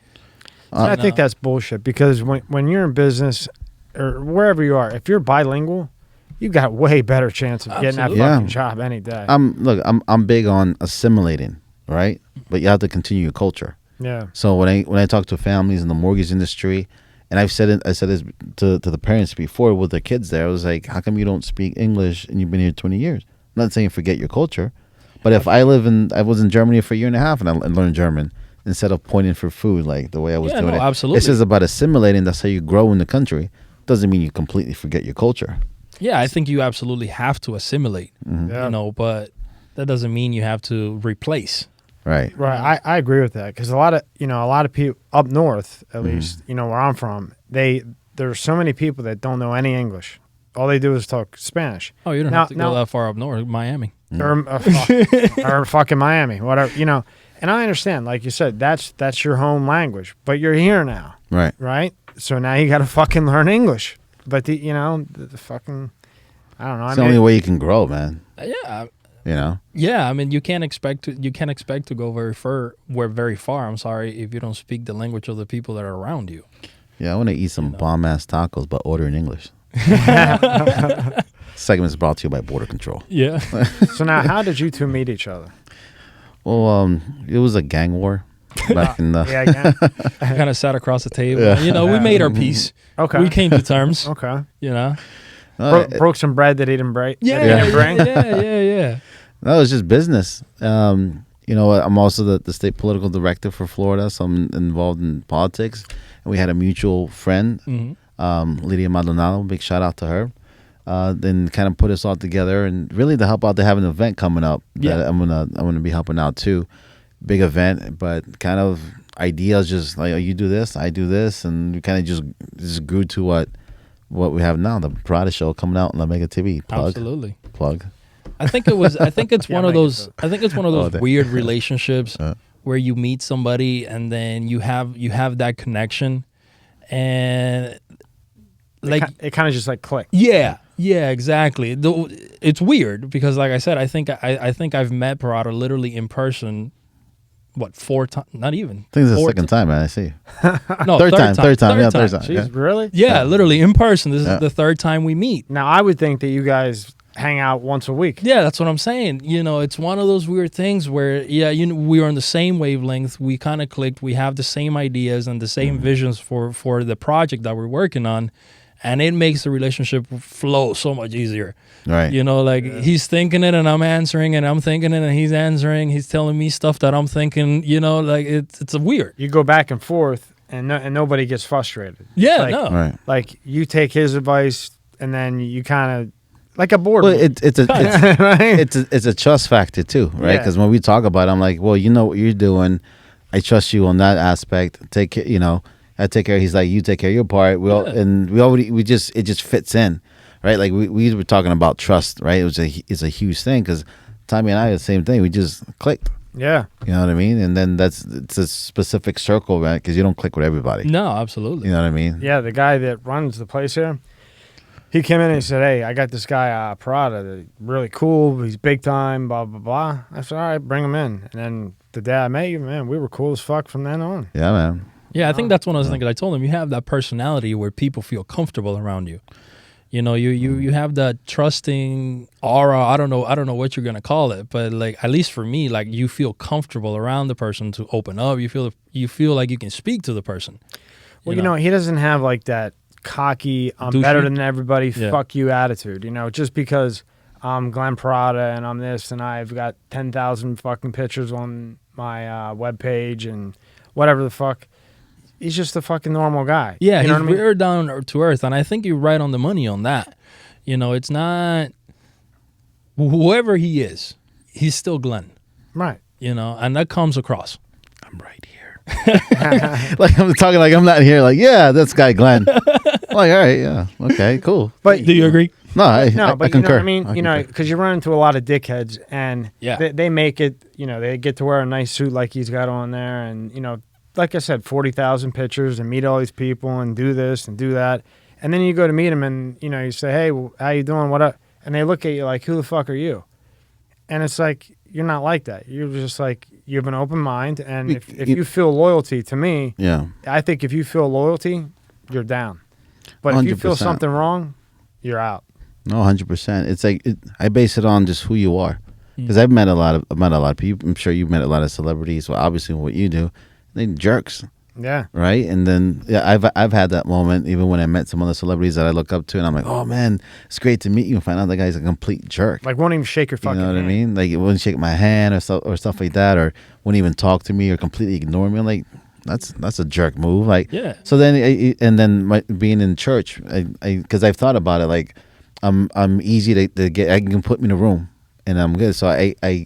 I think that's bullshit because when you're in business or wherever you are, if you're bilingual. You got way better chance of getting that fucking job any day. I'm big on assimilating, right? But you have to continue your culture. Yeah. So when I talk to families in the mortgage industry, and I said this to the parents before with their kids there, I was like, how come you don't speak English and you've been here 20 years? I'm not saying forget your culture, but if I was in Germany for a year and a half and I learned German instead of pointing for food like the way I was doing it. Absolutely. It's just about assimilating. That's how you grow in the country. Doesn't mean you completely forget your culture. Yeah, I think you absolutely have to assimilate, but that doesn't mean you have to replace. Right. I agree with that because a lot of people up north, at least, where I'm from, there's so many people that don't know any English. All they do is talk Spanish. Oh, you don't have to go that far up north, Miami. Or fucking Miami, whatever, And I understand, like you said, that's your home language, but you're here now. Right? So now you got to fucking learn English. But the fucking, I don't know. It's the only way you can grow, man. Yeah. Yeah, I mean, you can't expect to go very far. I'm sorry, if you don't speak the language of the people that are around you. Yeah, I want to eat some bomb ass tacos, but order in English. Segment is brought to you by Border Control. Yeah. So now, how did you two meet each other? Well, it was a gang war. Back in the we kind of sat across the table. Yeah. We made our peace. Okay. We came to terms. Okay. Broke some bread that he didn't break. Yeah. No, it's just business. I'm also the state political director for Florida, so I'm involved in politics. And we had a mutual friend, Lydia Maldonado. Big shout out to her. Then kind of put us all together, and really to help out. They have an event coming up that I'm gonna be helping out too. Big event, but kind of ideas just like, oh, you do this, I do this, and we kind of just grew to what we have now, the Parada show coming out on La Mega TV. Absolutely. Plug. I think it's one of those weird relationships where you meet somebody and then you have that connection and like it kind of just like clicked. Yeah. Yeah, exactly. It's weird because, like I said, I think I've met Parada literally in person. What, 4 times? Not even. I think it's the second time, man. I see. No, third time. Yeah, third time. Jeez, Yeah. really? Yeah, literally in person. This is the third time we meet. Now, I would think that you guys hang out once a week. Yeah, that's what I'm saying. It's one of those weird things where, we are on the same wavelength. We kind of clicked. We have the same ideas and the same visions for the project that we're working on. And it makes the relationship flow so much easier. Right. He's thinking it and I'm answering, and I'm thinking it and he's answering. He's telling me stuff that I'm thinking, it's weird. You go back and forth and nobody gets frustrated. Yeah, Right. Like you take his advice and then you kind of, like a board. Well, it's a trust factor too, right? Because when we talk about it, I'm like, well, you know what you're doing. I trust you on that aspect. I take care. He's like, you take care of your part. It just fits in, right? Like we were talking about trust, right? It's a huge thing because Tommy and I are the same thing. We just clicked. Yeah. You know what I mean? And then it's a specific circle, right? Because you don't click with everybody. No, absolutely. You know what I mean? Yeah, the guy that runs the place here, he came in and he said, hey, I got this guy, Parada, really cool. He's big time, blah, blah, blah. I said, all right, bring him in. And then the day I met you, man, we were cool as fuck from then on. Yeah, man. Yeah, I think that's one of the things I told him. You have that personality where people feel comfortable around you. You have that trusting aura. I don't know what you're gonna call it, but like at least for me, like you feel comfortable around the person to open up. You feel like you can speak to the person. Well, he doesn't have like that cocky, I'm better than everybody, fuck you attitude. Just because I'm Glenn Parada and I'm this and I've got 10,000 fucking pictures on my webpage and whatever the fuck. He's just a fucking normal guy. Yeah, he's real down to earth, and I think you're right on the money on that. It's not whoever he is, he's still Glenn. Right. And that comes across. I'm right here. Like I'm talking like I'm not here. Like, yeah, that's guy Glenn. I'm like, all right, yeah, okay, cool. But do you agree? But I concur. You know what I mean? Because you run into a lot of dickheads, and they make it. They get to wear a nice suit like he's got on there, and like I said, 40,000 pictures and meet all these people and do this and do that. And then you go to meet them and, you say, hey, how you doing? What up? And they look at you like, who the fuck are you? And it's like, you're not like that. You're just like, you have an open mind. And if you feel loyalty to me, I think if you feel loyalty, you're down. But 100%. If you feel something wrong, you're out. No, 100%. It's like, I base it on just who you are. Because I've met a lot of people. I'm sure you've met a lot of celebrities. Well, obviously what you do. They jerks. Yeah. Right? And then I've had that moment even when I met some other celebrities that I look up to and I'm like, oh man, it's great to meet you and find out the guy's a complete jerk. Like won't even shake your fucking hand. You know what I mean? Like it wouldn't shake my hand or stuff like that, or wouldn't even talk to me or completely ignore me. I'm like, that's a jerk move. Like, yeah. So then being in church, because I've thought about it, like I'm easy to get. I can put me in a room and I'm good. So I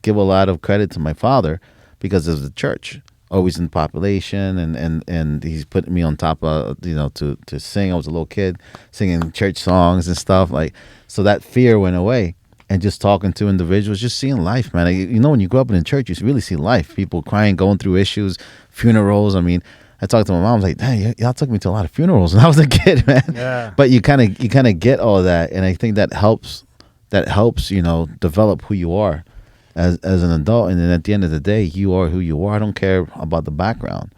give a lot of credit to my father because of the church. Always in the population, and he's putting me on top of to sing. I was a little kid singing church songs and stuff like. So that fear went away, and just talking to individuals, just seeing life, man. When you grow up in church, you really see life. People crying, going through issues, funerals. I mean, I talked to my mom. I was like, "Dang, y'all took me to a lot of funerals when I was a kid, man." Yeah. But you kind of get all that, and I think that helps. Develop who you are. As an adult, and then at the end of the day, you are who you are. I don't care about the background,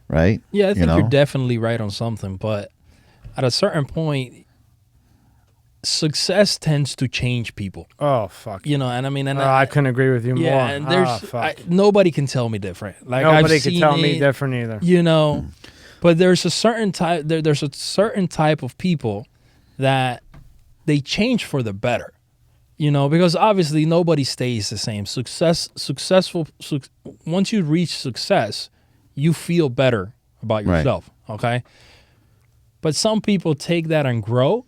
right? Yeah, I think you're definitely right on something, but at a certain point, success tends to change people. Oh fuck! And I mean, I couldn't agree with you more. And nobody can tell me different. Like nobody can tell me different either. But there's a certain type. There's a certain type of people that they change for the better. Because obviously nobody stays the same. Once you reach success, you feel better about yourself, right. Okay? But some people take that and grow,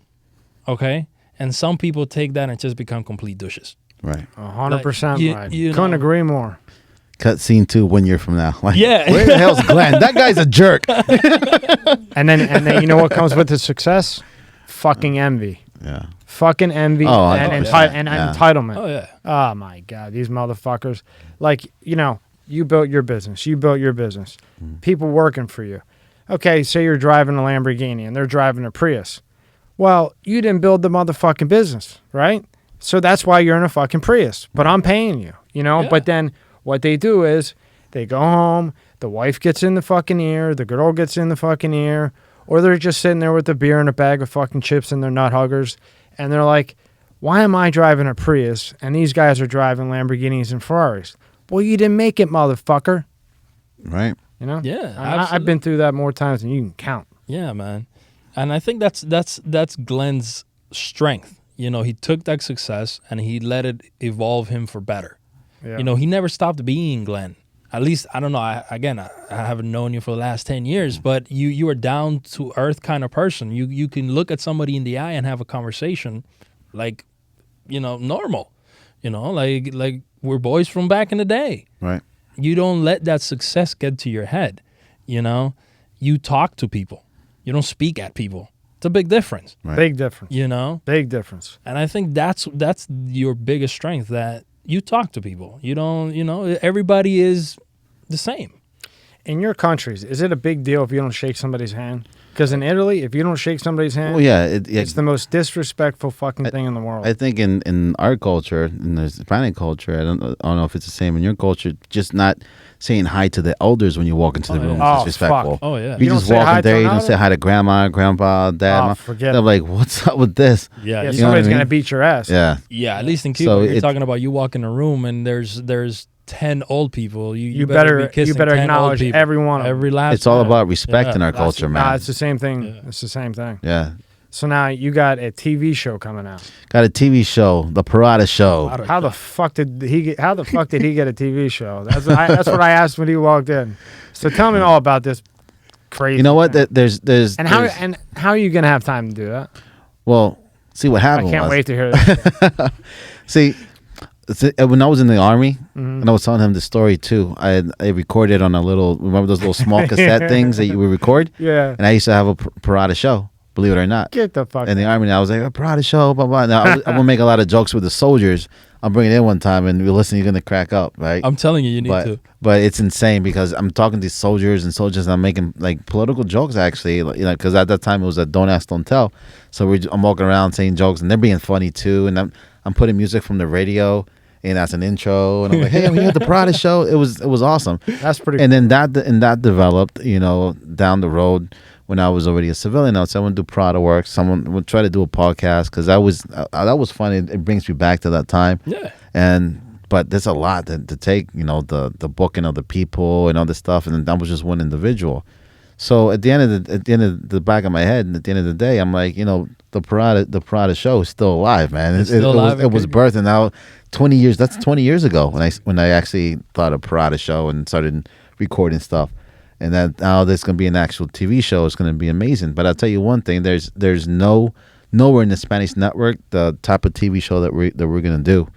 okay? And some people take that and just become complete douches. Right. 100% right. Couldn't agree more. Cut scene 2 1 year from now. Like, yeah. Where the hell's Glenn? That guy's a jerk. and then you know what comes with the success? Fucking envy. Yeah. Fucking envy and entitlement. Oh, yeah. Oh, my God. These motherfuckers. Like, you built your business. People working for you. Okay, say you're driving a Lamborghini and they're driving a Prius. Well, you didn't build the motherfucking business, right? So that's why you're in a fucking Prius. But I'm paying you, you know? Yeah. But then what they do is they go home, the wife gets in the fucking ear, the girl gets in the fucking ear, or they're just sitting there with a beer and a bag of fucking chips and they're nut huggers. And they're like, why am I driving a Prius and these guys are driving Lamborghinis and Ferraris? Well, you didn't make it, motherfucker. Right. You know? Yeah, I've been through that more times than you can count. Yeah, man. And I think that's Glenn's strength. You know, he took that success and he let it evolve him for better. Yeah. You know, he never stopped being Glenn. At least, I don't know. I haven't known you for the last 10 years, but you are down to earth kind of person. You can look at somebody in the eye and have a conversation like, you know, normal. You know, like we're boys from back in the day. Right. You don't let that success get to your head. You know, you talk to people. You don't speak at people. It's a big difference. Right. Big difference. You know? Big difference. And I think that's your biggest strength, that you talk to people. You don't, you know, everybody is the same. In your countries, is it a big deal if you don't shake somebody's hand? Because in Italy, if you don't shake somebody's hand, Well, yeah, it's the most disrespectful fucking thing in the world. I think in our culture, in the Hispanic culture, I don't know if it's the same in your culture, just not saying hi to the elders when you walk into the room yeah. is disrespectful. Fuck. Oh, yeah. You don't just say walk hi in there, to you don't another? say hi to grandma, grandpa, dad. Oh, mom. forget They're it. like, what's up with this? Yeah. Yeah, you- know what I somebody's mean? gonna beat your ass. Yeah. yeah, at least in Cuba, So you're it- talking about you walk in a room and there's 10 old people. You be better kissing 10 old acknowledge people. every one of them. Every last It's all one. about respect Yeah. in our culture, Nah, man. it's the same thing. Yeah. It's the same thing. Yeah. So now you got a TV show coming out. Got a TV show, the Parada show. How the fuck did he get? How the fuck did he get a TV show? That's what I asked when he walked in. So tell me all about this crazy. You know what? thing. There's And how are you gonna have time to do that? well, see what I happened. can't was, wait to hear this. See, when I was in the army, Mhm. and I was telling him the story too. I recorded on a little. Remember those little small cassette things that you would record? Yeah. And I used to have a Parada show. Believe it or not. Get the fuck. In the army, and I was like, a Parada show, blah blah. Now I would make a lot of jokes with the soldiers. I'm bringing it in one time, and you listen, you're gonna crack up, right? I'm telling you, you need to. But it's insane because I'm talking to soldiers, and I'm making like political jokes actually, because at that time it was a don't ask, don't tell. So I'm walking around saying jokes, and they're being funny too, and I'm putting music from the radio, and that's an intro, and I'm like, hey, I'm here at the Parada show. It was awesome. That's pretty. And then that developed, down the road. When I was already a civilian, I would say I want to do Parada work. Someone would try to do a podcast because that was funny. It brings me back to that time. Yeah. But there's a lot to take, the booking of the people and all this stuff, and that was just one individual. So at the end of the back of my head, and at the end of the day, I'm like, the Parada show is still alive, man. It's still alive. It was birthed, and now 20 years. That's 20 years ago when I actually thought of Parada show and started recording stuff. And that now there's going to be an actual TV show. It's going to be amazing. But I'll tell you one thing: there's nowhere in the Spanish network the type of TV show that we're going to do,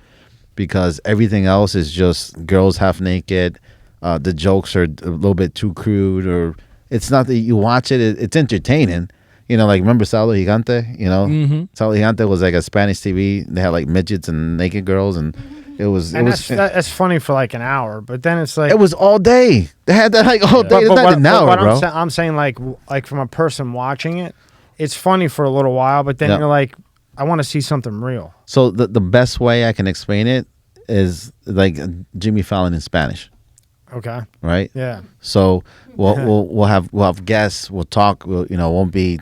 because everything else is just girls half naked. The jokes are a little bit too crude, or it's not that you watch it. It's entertaining. Like remember Sábado Gigante? Mm-hmm. Sábado Gigante was like a Spanish TV. They had like midgets and naked girls, and that's funny for like an hour, but then it's like it was all day. They had that like all day. It's not an hour, bro. I'm saying like from a person watching it, it's funny for a little while, but then you're like, I want to see something real. So the best way I can explain it is like Jimmy Fallon in Spanish. Okay. Right. Yeah. So we'll have guests. We'll talk. Won't be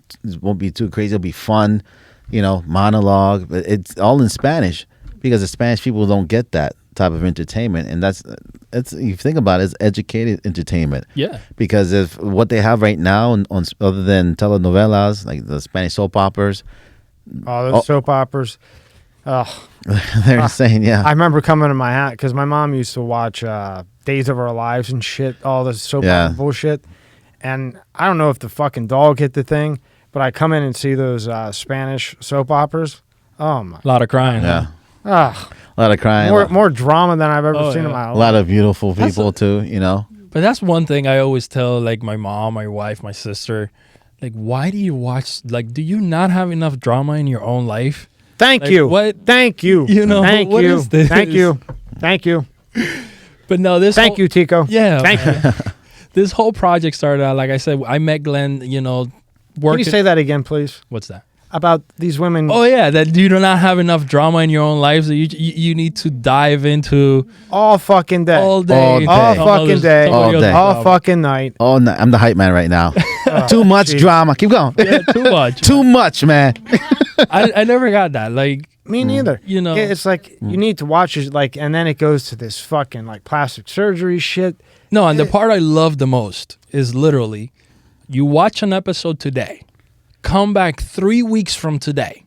too crazy. It'll be fun. Monologue. But it's all in Spanish. Because the Spanish people don't get that type of entertainment, and that's you think about it, it's educated entertainment. Yeah. Because if what they have right now on other than telenovelas, like the Spanish soap operas, soap operas. Oh, they're insane. Yeah. I remember coming to my house because my mom used to watch Days of Our Lives and shit, all this soap opera bullshit, and I don't know if the fucking dog hit the thing, but I come in and see those Spanish soap operas. Oh my! A lot of crying. Yeah. Huh? Ah, a lot of crying. More drama than I've ever seen in my life. A lot of beautiful people too, But that's one thing I always tell like my mom, my wife, my sister, like, why do you watch, like, do you not have enough drama in your own life? Thank Like, you. what? Thank you. Thank what you. is this? Thank you. Thank you. But no, this Thank you, Tico. Yeah. Thank you. This whole project started out, like I said, I met Glenn, working. Can you say that again, please? What's that? about these women. Oh yeah, that you do not have enough drama in your own lives that you need to dive into all fucking day, all day, all fucking day, all fucking night. Oh, no, I'm the hype man right now. Too much drama. Keep going. Yeah, too much. Too much, man. I never got that. Like me neither. You know, it's like you need to watch it. Like, and then it goes to this fucking like plastic surgery shit. No, and the part I love the most is literally, you watch an episode today, come back 3 weeks from today,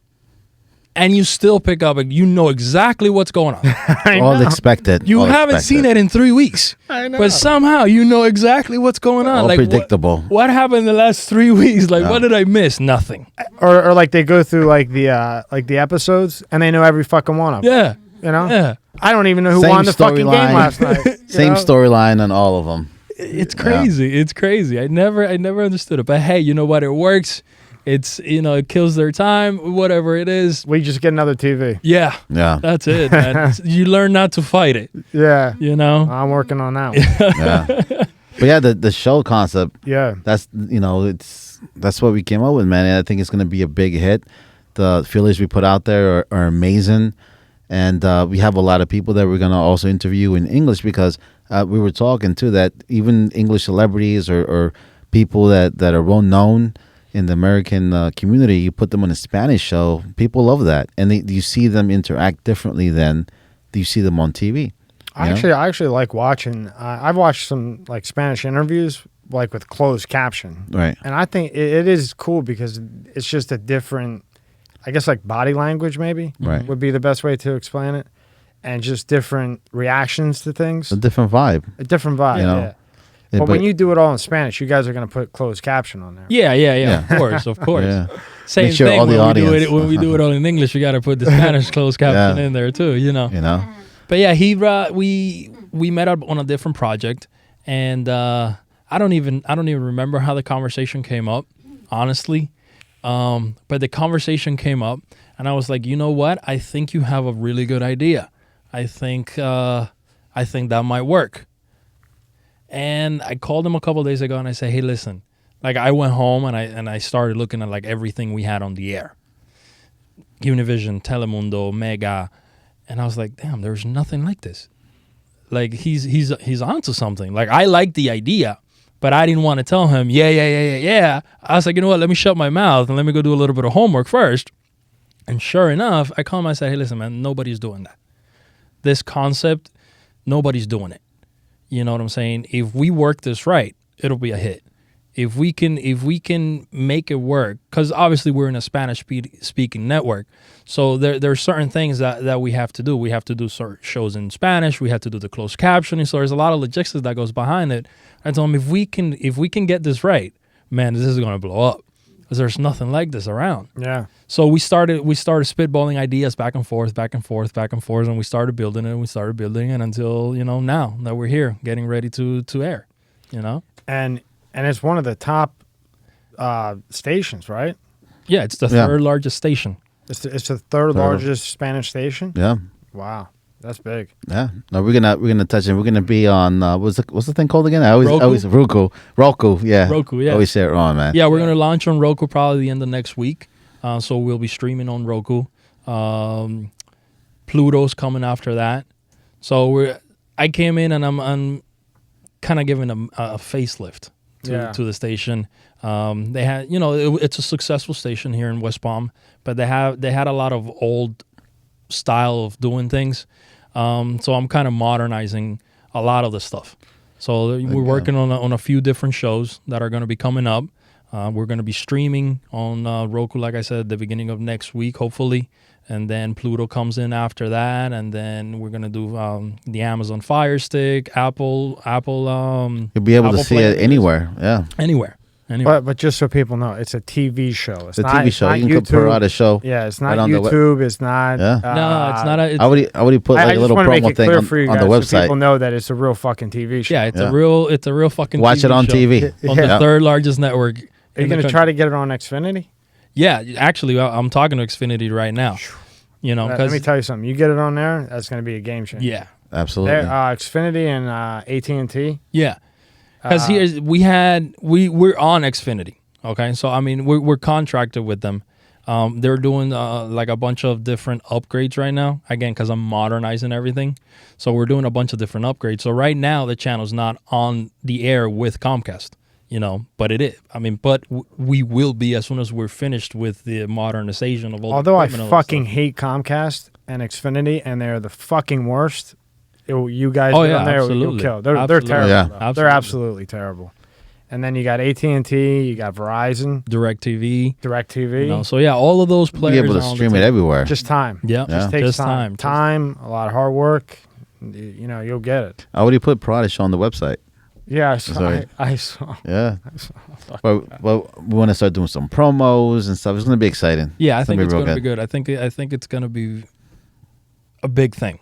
and you still pick up and you know exactly what's going on. All expected. You haven't seen it in 3 weeks. I know. But somehow you know exactly what's going on. All like predictable. What happened in the last 3 weeks? Like, what did I miss? Nothing. Or like they go through like the episodes and they know every fucking one of them. Yeah. You know? Yeah. I don't even know who won the fucking game last night. Same storyline on all of them. It's crazy. Yeah. It's crazy. I never understood it. But hey, you know what? It works. It's, it kills their time, whatever it is. We just get another TV. Yeah. Yeah. That's it, man. You learn not to fight it. Yeah. I'm working on that one. Yeah. But yeah, the show concept. Yeah. That's that's what we came up with, man. And I think it's gonna be a big hit. The feelers we put out there are amazing. And we have a lot of people that we're going to also interview in English because we were talking too that even English celebrities or people that are well known in the American community, you put them on a Spanish show, people love that. And you see them interact differently than you see them on TV. I actually like watching. I've watched some like Spanish interviews like with closed caption. Right. And I think it is cool because it's just a different, I guess like body language maybe would be the best way to explain it. And just different reactions to things. A different vibe. Yeah. But when you do it all in Spanish, you guys are going to put closed caption on there. Yeah. Of course. Yeah. Same sure thing when we do it all in English, we got to put the Spanish closed caption in there too, But yeah, we met up on a different project, and I don't even remember how the conversation came up, honestly. But the conversation came up, and I was like, you know what? I think you have a really good idea. I think that might work. And I called him a couple of days ago, and I said, hey, listen. Like, I went home, and I started looking at, like, everything we had on the air. Univision, Telemundo, Mega. And I was like, damn, there's nothing like this. Like, he's onto something. Like, I liked the idea, but I didn't want to tell him, yeah. I was like, you know what? Let me shut my mouth, and let me go do a little bit of homework first. And sure enough, I called him and I said, hey, listen, man, nobody's doing that. This concept, nobody's doing it. You know what I'm saying? If we work this right, it'll be a hit. If we can make it work, because obviously we're in a Spanish-speaking network, so there are certain things that we have to do. We have to do certain shows in Spanish. We have to do the closed captioning. So there's a lot of logistics that goes behind it. I told him if we can get this right, man, this is going to blow up. Because there's nothing like this around. Yeah. So we started spitballing ideas back and forth, and we started building it until, now that we're here getting ready to air, And it's one of the top stations, right? Yeah, it's the third largest station. It's the third largest Spanish station? Yeah. Wow. That's big. Yeah. No, we're gonna touch it. We're gonna be on what's the thing called again? I always Roku. Yeah. Roku, yeah. Always say it wrong, man. Yeah, we're gonna launch on Roku probably the end of next week. So we'll be streaming on Roku. Pluto's coming after that. So I came in and I'm kind of giving them a facelift to the station. They had, it's a successful station here in West Palm, but they had a lot of old style of doing things. So I'm kind of modernizing a lot of the stuff. So we're working on a few different shows that are going to be coming up. We're going to be streaming on Roku, like I said, at the beginning of next week, hopefully. And then Pluto comes in after that, and then we're gonna do the Amazon Fire Stick, Apple. You'll be able Apple to see Play it anywhere. Yeah, anywhere. But just so people know, it's a TV show. It's a TV show. You can put Parada show. Yeah, it's not YouTube. It's not. Yeah. No, it's not. I would put like a little promo thing on the website. So people know that it's a real fucking TV show. Yeah, it's a real fucking. Watch TV it on show TV on the third largest network. Are you gonna try to get it on Xfinity? Yeah, actually, I'm talking to Xfinity right now. Let me tell you something. You get it on there, that's going to be a game changer. Yeah, absolutely. Xfinity and AT&T. Yeah, because we're on Xfinity. Okay, so I mean we're contracted with them. They're doing like a bunch of different upgrades right now. Again, because I'm modernizing everything. So we're doing a bunch of different upgrades. So right now the channel's not on the air with Comcast, but it is. But we will be as soon as we're finished with the modernization of all. Although I fucking hate Comcast and Xfinity, and they're the fucking worst. You guys get on there, you'll kill. They're terrible. Yeah. They're absolutely terrible. And then you got AT&T, you got Verizon, DirecTV. So yeah, all of those players. You're able to stream it everywhere. Just time. Yeah, just takes time. Time, a lot of hard work. You'll get it. I already put Parada show on the website. Yeah, I saw. Yeah. Well, we want to start doing some promos and stuff. It's going to be exciting. Yeah, I think it's going to be good. I think it's going to be a big thing.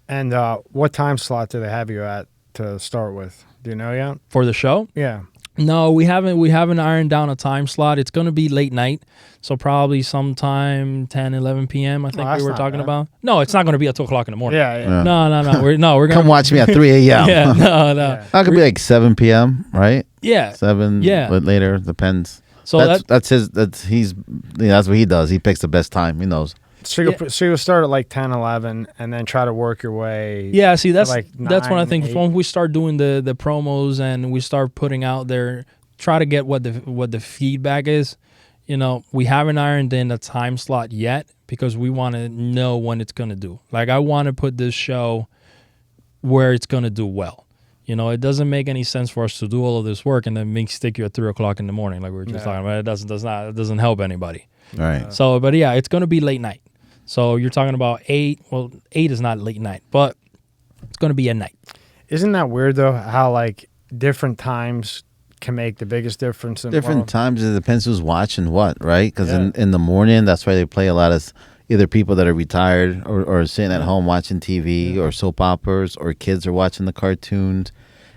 And what time slot do they have you at to start with? Do you know yet? For the show? Yeah. No, we haven't ironed down a time slot. It's going to be late night, so probably sometime 10, 11 p.m. I think we were talking about. No, it's not going to be at 2 o'clock in the morning. Yeah. No. We're gonna come watch me at 3 a.m. Yeah, no. Yeah. I could be like 7 p.m. Right? Yeah, 7. Yeah, but later depends. So that's what he does. He picks the best time. He knows. So you'll start at like 10, 11, and then try to work your way. Yeah, see, that's like 9, that's when I think 8. when we start doing the promos and we start putting out there, try to get what the feedback is. We haven't ironed in a time slot yet because we want to know when it's going to do. Like, I want to put this show where it's going to do well. It doesn't make any sense for us to do all of this work and then stick you at 3 o'clock in the morning, like we were just talking about. It doesn't help anybody. All right. So, but yeah, it's going to be late night. So you're talking about 8. Well, 8 is not late night, but it's going to be at night. Isn't that weird though? How like different times can make the biggest difference. Different times, it depends who's watching what, right? Because in the morning, that's why they play a lot of either people that are retired or sitting at home watching TV or soap operas, or kids are watching the cartoons,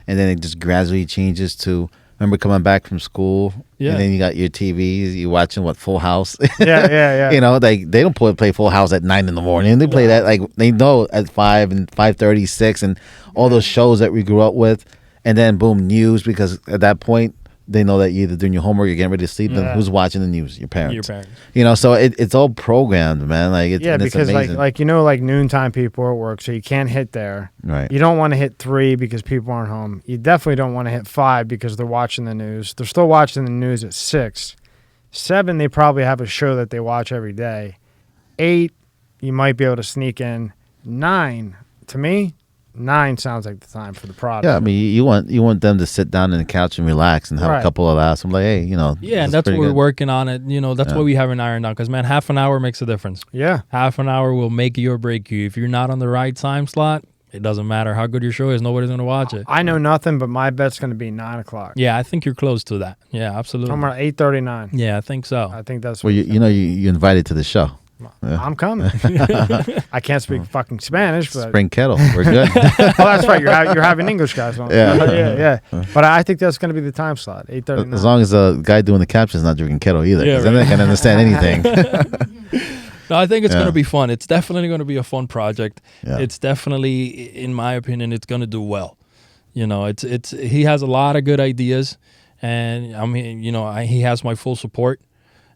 and then it just gradually changes to. Remember coming back from school, and then you got your TVs, you watching Full House. Yeah. They don't play Full House at 9 in the morning. They play that they know at 5 and 5:30, 6, and all those shows that we grew up with, and then boom, news, because at that point they know that you're either doing your homework, you're getting ready to sleep, and who's watching the news? Your parents. So it's all programmed, man. Because amazing. like noontime people are at work, so you can't hit there. Right. You don't want to hit 3 because people aren't home. You definitely don't want to hit 5 because they're watching the news. They're still watching the news at 6. 7, they probably have a show that they watch every day. 8, you might be able to sneak in. 9, to me, 9 sounds like the time for the product. Yeah, you want them to sit down on the couch and relax and have a couple of laughs. I'm like, hey, Yeah, and that's what we're working on it. That's why we haven't ironed out. Because, man, half an hour makes a difference. Yeah. Half an hour will make you or break you. If you're not on the right time slot, it doesn't matter how good your show is. Nobody's going to watch it. I know nothing, but my bet's going to be 9 o'clock. Yeah, I think you're close to that. Yeah, absolutely. I'm around 8:39. Yeah, I think so. I think that's what you invited to the show. Yeah. I'm coming. I can't speak fucking Spanish, but spring kettle, we're good. Well, that's right. You're having English guys on. Yeah. But I think that's going to be the time slot, 8:39. As long as the guy doing the captions not drinking kettle either, because then they can understand anything. No, I think it's going to be fun. It's definitely going to be a fun project. Yeah. It's definitely, in my opinion, it's going to do well. He has a lot of good ideas, and he has my full support.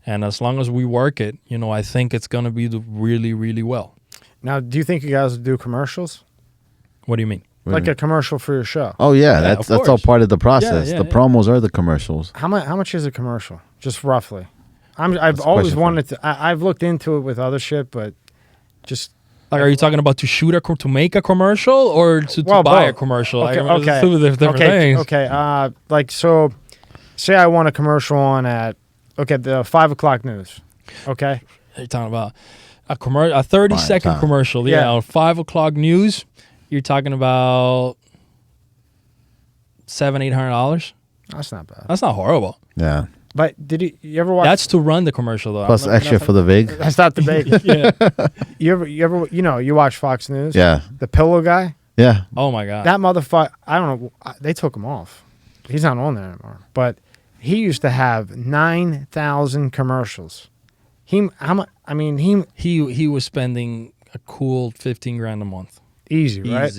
And as long as we work it, I think it's going to be really, really well. Now, do you think you guys will do commercials? What do you mean? Like a commercial for your show? Oh, yeah. That's all part of the process. The promos are the commercials. How much is a commercial? Just roughly. I've always wanted to. I've looked into it with other shit, but just... Like, are you talking about to make a commercial or to buy a commercial? Okay. Two different things. Okay. So, say I want a commercial on at... Okay, the 5 o'clock news. Okay, you're talking about a 30-second commercial. Yeah, 5 o'clock news. You're talking about $700-800. That's not bad. That's not horrible. Yeah. But did you ever watch? That's to run the commercial though. Plus extra for the vig. That's not the vig. Yeah. You ever you watch Fox News? Yeah. The pillow guy. Yeah. Oh my God. That motherfucker. I don't know. They took him off. He's not on there anymore. But he used to have 9,000 commercials. He was spending a cool $15,000 a month. Easy, right?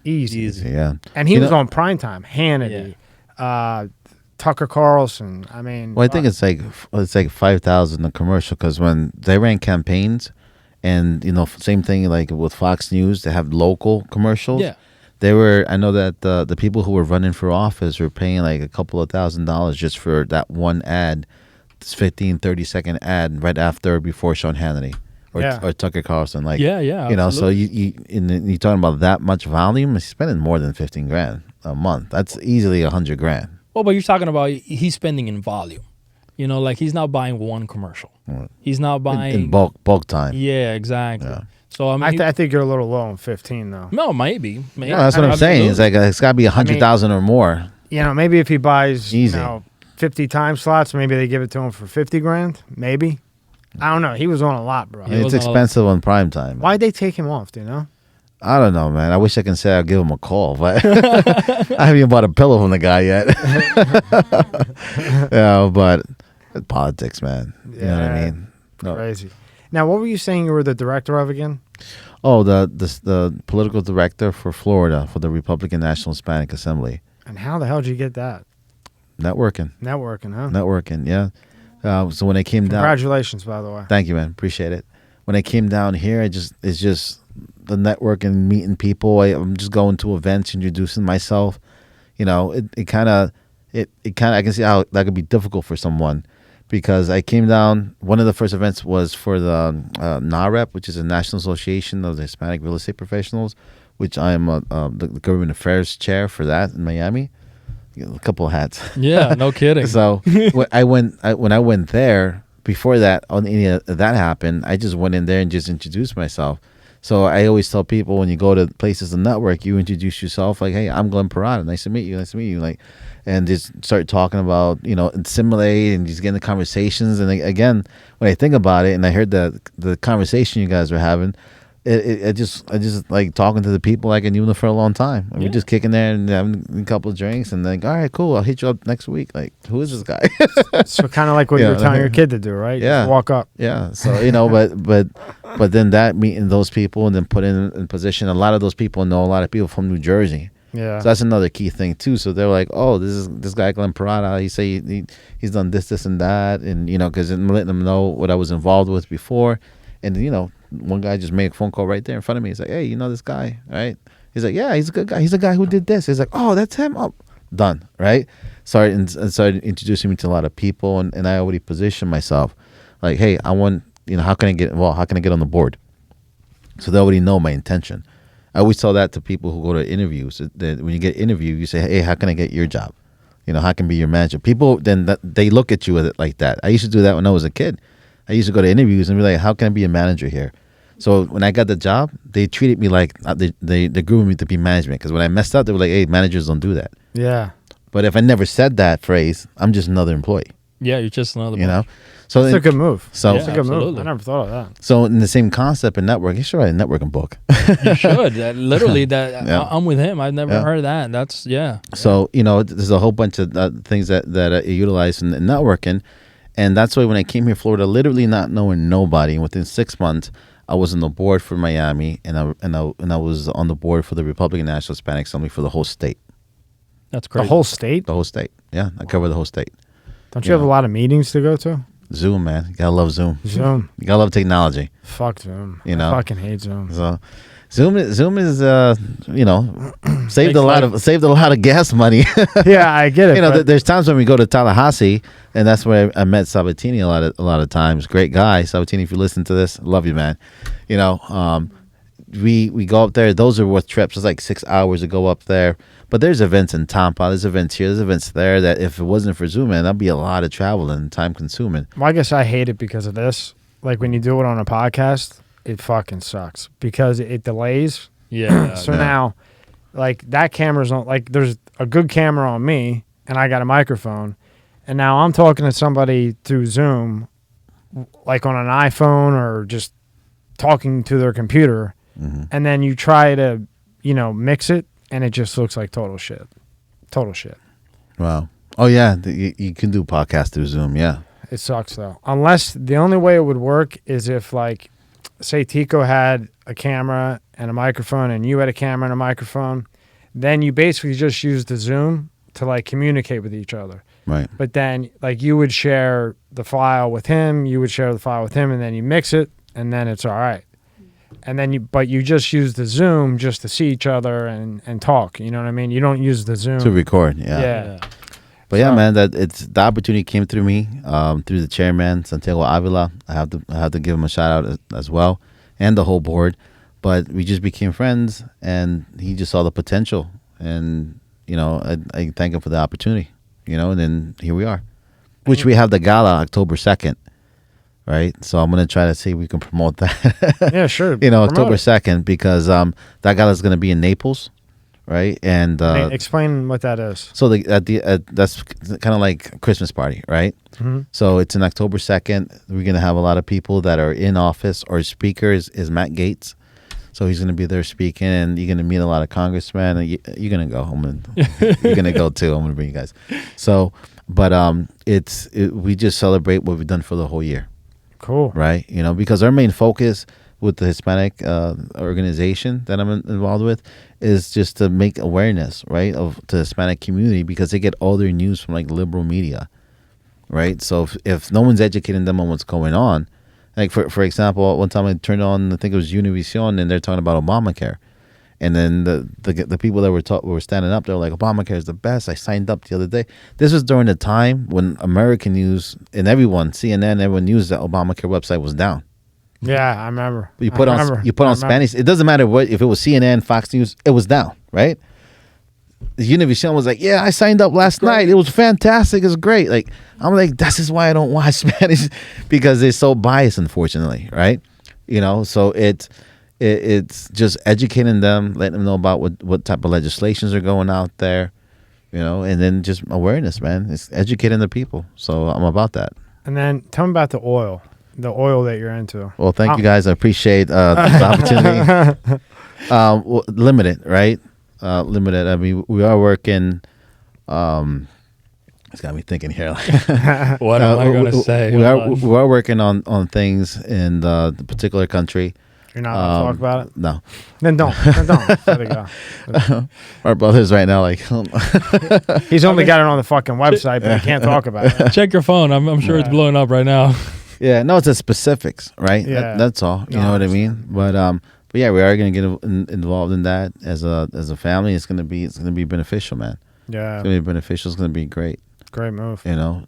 Easy. Yeah. And he was on primetime. Hannity, Tucker Carlson. I mean, well, I think it's like 5,000 a commercial, because when they ran campaigns, and same thing like with Fox News, they have local commercials. Yeah. I know that the people who were running for office were paying like a couple of $1,000s just for that one ad, this 15-30-second ad right after or before Sean Hannity or Tucker Carlson. Like, so you're talking about that much volume, he's spending more than $15,000 a month. That's easily $100,000. Well, but you're talking about he's spending in volume. Like he's not buying one commercial. He's not buying in bulk time. Yeah, exactly. Yeah. So I think you're a little low on 15 though. No, maybe. No, that's what I'm saying. It's like it's got to be 100,000 or more. Maybe if he buys 50 time slots, maybe they give it to him for $50,000. Maybe. I don't know. He was on a lot, bro. It's expensive on prime time. Why'd they take him off? Do you know? I don't know, man. I wish I can say I'll give him a call, but I haven't even bought a pillow from the guy yet. But politics, man. You know what I mean? Crazy. Now, what were you saying you were the director of again? Oh, the political director for Florida for the Republican National Hispanic Assembly. And how the hell did you get that? Networking, huh? Networking, yeah. So when I came down... Congratulations, by the way. Thank you, man. Appreciate it. When I came down here, it's just the networking, meeting people. I'm just going to events, introducing myself. It kind of I can see how that could be difficult for someone, because I came down. One of the first events was for the NAREP, which is the National Association of the Hispanic Real Estate Professionals, which I am the government affairs chair for that in Miami. A couple of hats. Yeah, no kidding. So when I went there, before that, on any of that happened, I just went in there and just introduced myself. So I always tell people, when you go to places to network, you introduce yourself like, "Hey, I'm Glenn Parada. Nice to meet you. Like, and just start talking about, and simulate and just get into conversations. And again, when I think about it, and I heard the conversation you guys were having, I just like talking to the people like I knew them for a long time. And we're just kicking there and having a couple of drinks, and like, all right, cool, I'll hit you up next week. Like, who is this guy? So kind of like what you were telling your kid to do, right? Yeah, just walk up. Yeah. So but then that meeting those people and then put in position. A lot of those people know a lot of people from New Jersey. Yeah. So that's another key thing too. So they're like, oh, this guy Glenn Parada. He say he's done this and that, and because I'm letting them know what I was involved with before, and one guy just made a phone call right there in front of me. He's like, hey, you know this guy, right? He's like, yeah, he's a good guy. He's a guy who did this. He's like, oh, that's him. Oh, done, right? Started introducing me to a lot of people, and I already positioned myself like, hey, I want, how can I get involved? How can I get on the board? So they already know my intention. I always tell that to people who go to interviews. That when you get interviewed, you say, hey, how can I get your job? How can I be your manager? People, then they look at you with it like that. I used to do that when I was a kid. I used to go to interviews and be like, how can I be a manager here? So when I got the job, they treated me like they grew me to be management. Because when I messed up, they were like, hey, managers don't do that. Yeah. But if I never said that phrase, I'm just another employee. Yeah, you're just another So it's a good move. It's a good move. I never thought of that. So in the same concept in network, you should write a networking book. You should. Literally, I'm with him. I've never heard of that. That's, So, there's a whole bunch of things that I utilize in networking. And that's why when I came here, Florida, literally not knowing nobody, and within 6 months, I was on the board for Miami, and I was on the board for the Republican National Hispanic Assembly for the whole state. That's crazy. The whole state? The whole state. Yeah, I cover the whole state. Don't you have a lot of meetings to go to? Zoom, man. You gotta love Zoom. Zoom. You gotta love technology. Fuck Zoom. I fucking hate Zoom. So Zoom is saved a lot of gas money. Yeah, I get it. There's times when we go to Tallahassee, and that's where I met Sabatini a lot of times. Great guy, Sabatini. If you listen to this, love you, man. We go up there. Those are worth trips. It's like 6 hours to go up there. But there's events in Tampa. There's events here. There's events there. That if it wasn't for Zoom, man, that'd be a lot of travel and time consuming. Well, I guess I hate it because of this. Like when you do it on a podcast, it fucking sucks because it delays. Yeah. So now, like that camera's on. Like there's a good camera on me, and I got a microphone, and now I'm talking to somebody through Zoom, like on an iPhone or just talking to their computer, and then you try to, mix it, and it just looks like total shit. Total shit. Wow. Oh yeah, you can do podcasts through Zoom. Yeah. It sucks though. Unless the only way it would work is if like, say Tico had a camera and a microphone and you had a camera and a microphone, then you basically just use the Zoom to like communicate with each other. Right. But then, like, you would share the file with him, you would share the file with him, and then you mix it, and then it's all right. And then you just use the Zoom just to see each other and talk. You know what I mean? You don't use the Zoom to record. Yeah. But yeah, man, the opportunity came through me, through the chairman, Santiago Avila. I have to give him a shout out as well, and the whole board. But we just became friends, and he just saw the potential, and I thank him for the opportunity, and then here we are, which we have the gala October 2nd, right? So I'm gonna try to see if we can promote that. Yeah, sure. October 2nd, because that gala is gonna be in Naples. Right, and explain what that is. So that's kind of like a Christmas party, right? Mm-hmm. So it's on October 2nd. We're gonna have a lot of people that are in office. Our speaker is Matt Gaetz, so he's gonna be there speaking, and you're gonna meet a lot of congressmen. And you're gonna go. You're gonna go too. I'm gonna bring you guys. So, but we just celebrate what we've done for the whole year. Cool, right? Because our main focus with the Hispanic organization that I'm involved with is just to make awareness, right, of the Hispanic community, because they get all their news from like liberal media, right? So if no one's educating them on what's going on, like for example, one time I turned on, I think it was Univision, and they're talking about Obamacare, and then the people that were standing up, they were like, Obamacare is the best. I signed up the other day. This was during the time when American news and CNN, everyone knew that Obamacare website was down. Yeah, I remember. You put on Spanish. It doesn't matter if it was CNN, Fox News, it was down, right? Univision was like, yeah, I signed up last night. It was fantastic. It's great. Like, I'm like, this is why I don't watch Spanish, because they're so biased, unfortunately, right? So it's just educating them, letting them know about what type of legislations are going out there, and then just awareness, man. It's educating the people. So I'm about that. And then tell me about the oil that you're into. Well, thank you guys. I appreciate the opportunity. Limited, right? Limited. I mean, we are working. It's got me thinking here. What am I going to say? We are working on things in the particular country. You're not going to talk about it? No. Then don't. Let it go. Our brother's right now like... He's only got it on the fucking website, but he can't talk about it. Check your phone. I'm sure it's blowing up right now. Yeah, no, it's the specifics, right? Yeah. That's all. You know what I mean? But yeah, we are going to get involved in that as a family. It's going to be beneficial, man. Yeah, it's going to be beneficial. It's going to be great. Great move. And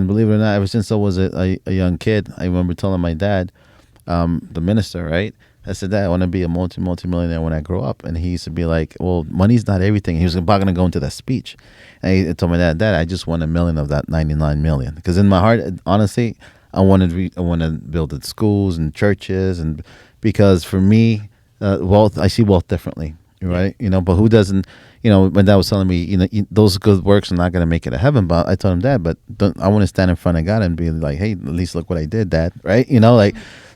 believe it or not, ever since I was a young kid, I remember telling my dad, the minister, right? I said, Dad, I want to be a multi-millionaire when I grow up. And he used to be like, well, money's not everything. He was about going to go into that speech. And I told my dad, I just want $1 million of that 99 million. Because in my heart, honestly, I want to build the schools and churches, and because for me, wealth, I see wealth differently, right? But who doesn't? My dad was telling me, those good works are not going to make it to heaven. But I told him, Dad, but I want to stand in front of God and be like, hey, at least look what I did, Dad, right?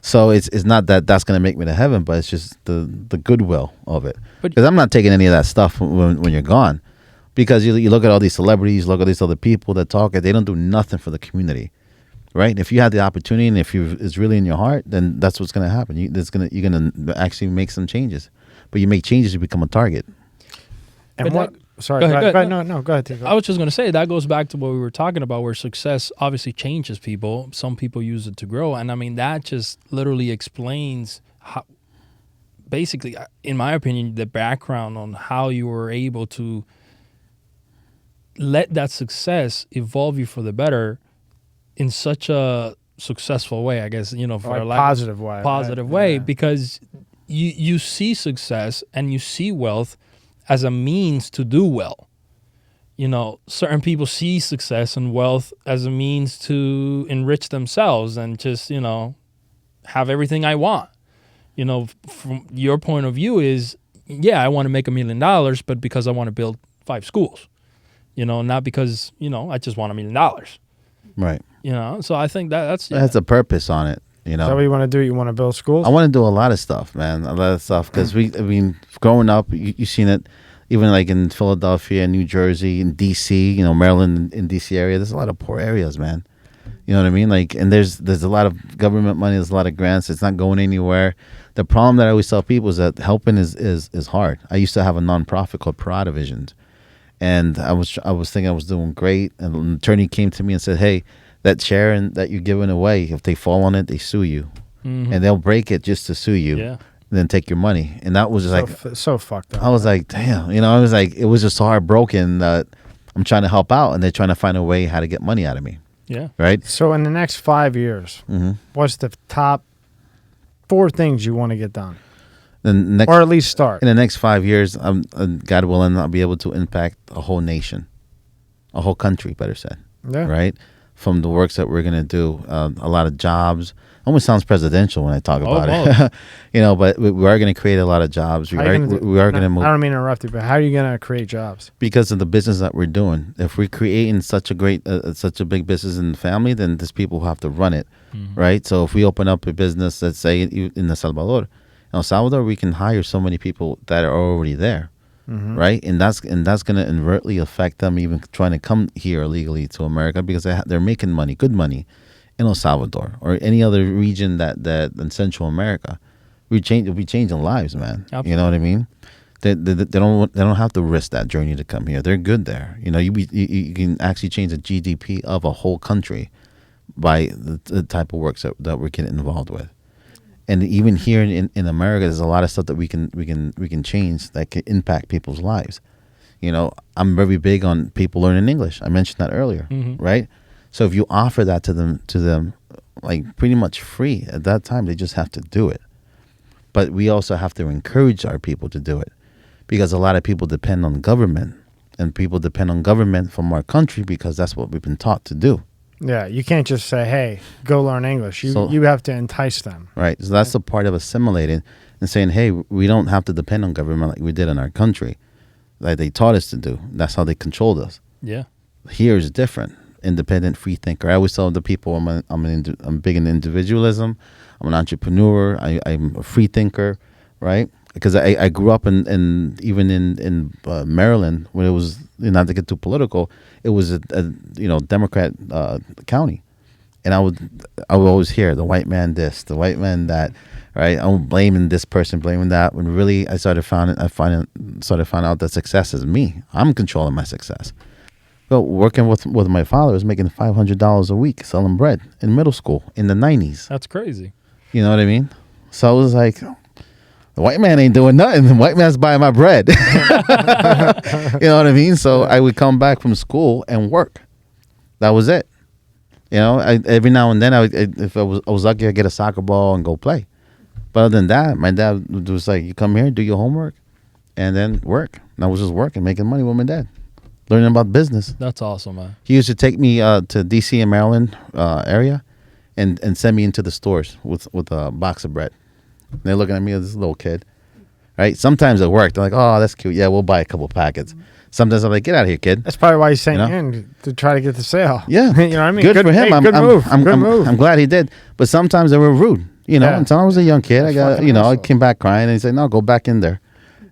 So it's not that's going to make me to heaven, but it's just the goodwill of it. Because I'm not taking any of that stuff when you're gone, because you look at all these celebrities, look at these other people that talk, they don't do nothing for the community. Right? If you have the opportunity, and if it's really in your heart, then that's what's going to happen. You're going to actually make some changes. But you make changes, you become a target. And go ahead. No, go ahead. I was just going to say, that goes back to what we were talking about, where success obviously changes people. Some people use it to grow. And I mean, that just literally explains how, basically, in my opinion, the background on how you were able to let that success evolve you for the better in such a successful way, I guess, for a positive way, yeah. Because you see success and you see wealth as a means to do well. Certain people see success and wealth as a means to enrich themselves and just, have everything I want. From your point of view is, yeah, I want to make $1 million, but because I want to build 5 schools, not because, I just want $1 million. Right. So I think that's it has a purpose on it. Is that what you want to do? You want to build schools? I want to do a lot of stuff, man. A lot of stuff, because growing up, you've seen it, even like in Philadelphia, New Jersey, in D.C., Maryland, in D.C. area. There's a lot of poor areas, man. You know what I mean? Like, and there's a lot of government money. There's a lot of grants. It's not going anywhere. The problem that I always tell people is that helping is hard. I used to have a nonprofit called Parada Visions. And I was thinking I was doing great, and an attorney came to me and said, "Hey, that share that you're giving away, if they fall on it, they sue you, and they'll break it just to sue you, and then take your money." And that was just so fucked up. I was like, damn, I was like, it was just so heartbroken that I'm trying to help out, and they're trying to find a way how to get money out of me. Yeah. Right. So in the next 5 years, what's the top 4 things you want to get done? Or at least start. In the next 5 years, God willing, I'll be able to impact a whole nation, a whole country, better said. Yeah. Right? From the works that we're going to do, a lot of jobs. Almost sounds presidential when I talk about it. But we are going to create a lot of jobs. We are going to move. I don't mean to interrupt you, but how are you going to create jobs? Because of the business that we're doing. If we're creating such a big business in the family, then there's people who have to run it, right? So if we open up a business, let's say in El Salvador, we can hire so many people that are already there, right? And that's going to inadvertently affect them even trying to come here illegally to America, because they're making money, good money, in El Salvador or any other region that in Central America. We'll be changing lives, man. Absolutely. You know what I mean? They don't have to risk that journey to come here. They're good there. You can actually change the GDP of a whole country by the type of works that we're getting involved with. And even here in America, there's a lot of stuff that we can change that can impact people's lives. I'm very big on people learning English. I mentioned that earlier, right? So if you offer that to them, like pretty much free at that time, they just have to do it. But we also have to encourage our people to do it, because a lot of people depend on government, and people depend on government from our country because that's what we've been taught to do. Yeah, you can't just say, "Hey, go learn English." You have to entice them. Right. So that's the part of assimilating and saying, "Hey, we don't have to depend on government like we did in our country, like they taught us to do. That's how they controlled us." Yeah. Here is different. Independent, free thinker. I always tell the people I'm big in individualism. I'm an entrepreneur. I'm a free thinker, right? Because I grew up in Maryland, when it was, not to get too political, it was a Democrat county, and I would always hear the white man this, the white man that, right? I'm blaming this person, blaming that. When really I started finding out that success is me. I'm controlling my success. Well, working with my father, I was making $500 a week selling bread in middle school in the 90s. That's crazy. You know what I mean? So I was like, the white man ain't doing nothing. The white man's buying my bread. You know what I mean? So I would come back from school and work. That was it. Every now and then, if I was lucky, I'd get a soccer ball and go play. But other than that, my dad was like, you come here, do your homework, and then work. And I was just working, making money with my dad, learning about business. That's awesome, man. He used to take me to D.C. and Maryland area and send me into the stores with a box of bread. And they're looking at me as this little kid, right? Sometimes it worked. They're like, "Oh, that's cute. Yeah, we'll buy a couple packets." Sometimes I'm like, "Get out of here, kid." That's probably why he's saying in to try to get the sale. Yeah. You know what I mean? Good for him. Hey, good move. I'm glad he did. But sometimes they were rude, And so I was a young kid. I came back crying, and he said, "No, go back in there."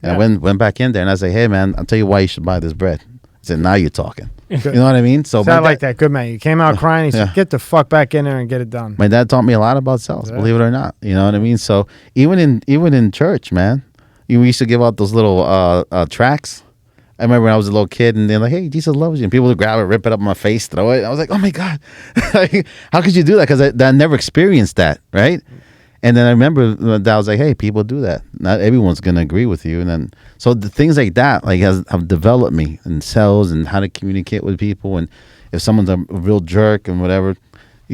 And I went back in there, and I said, "Hey, man, I'll tell you why you should buy this bread." He said, "Now you're talking." You know what I mean? So I like that. Good man. You came out crying. He said, "Get the fuck back in there and get it done." My dad taught me a lot about sales, believe it or not. You know what I mean? So even in church, man, we used to give out those little tracts. I remember when I was a little kid, and they're like, "Hey, Jesus loves you," and people would grab it, rip it up in my face, throw it. I was like, "Oh my God, how could you do that?" Because I never experienced that, right? And then I remember my dad was like, "Hey, people do that. Not everyone's gonna agree with you." And then so the things like that have developed me in sales and how to communicate with people. And if someone's a real jerk and whatever,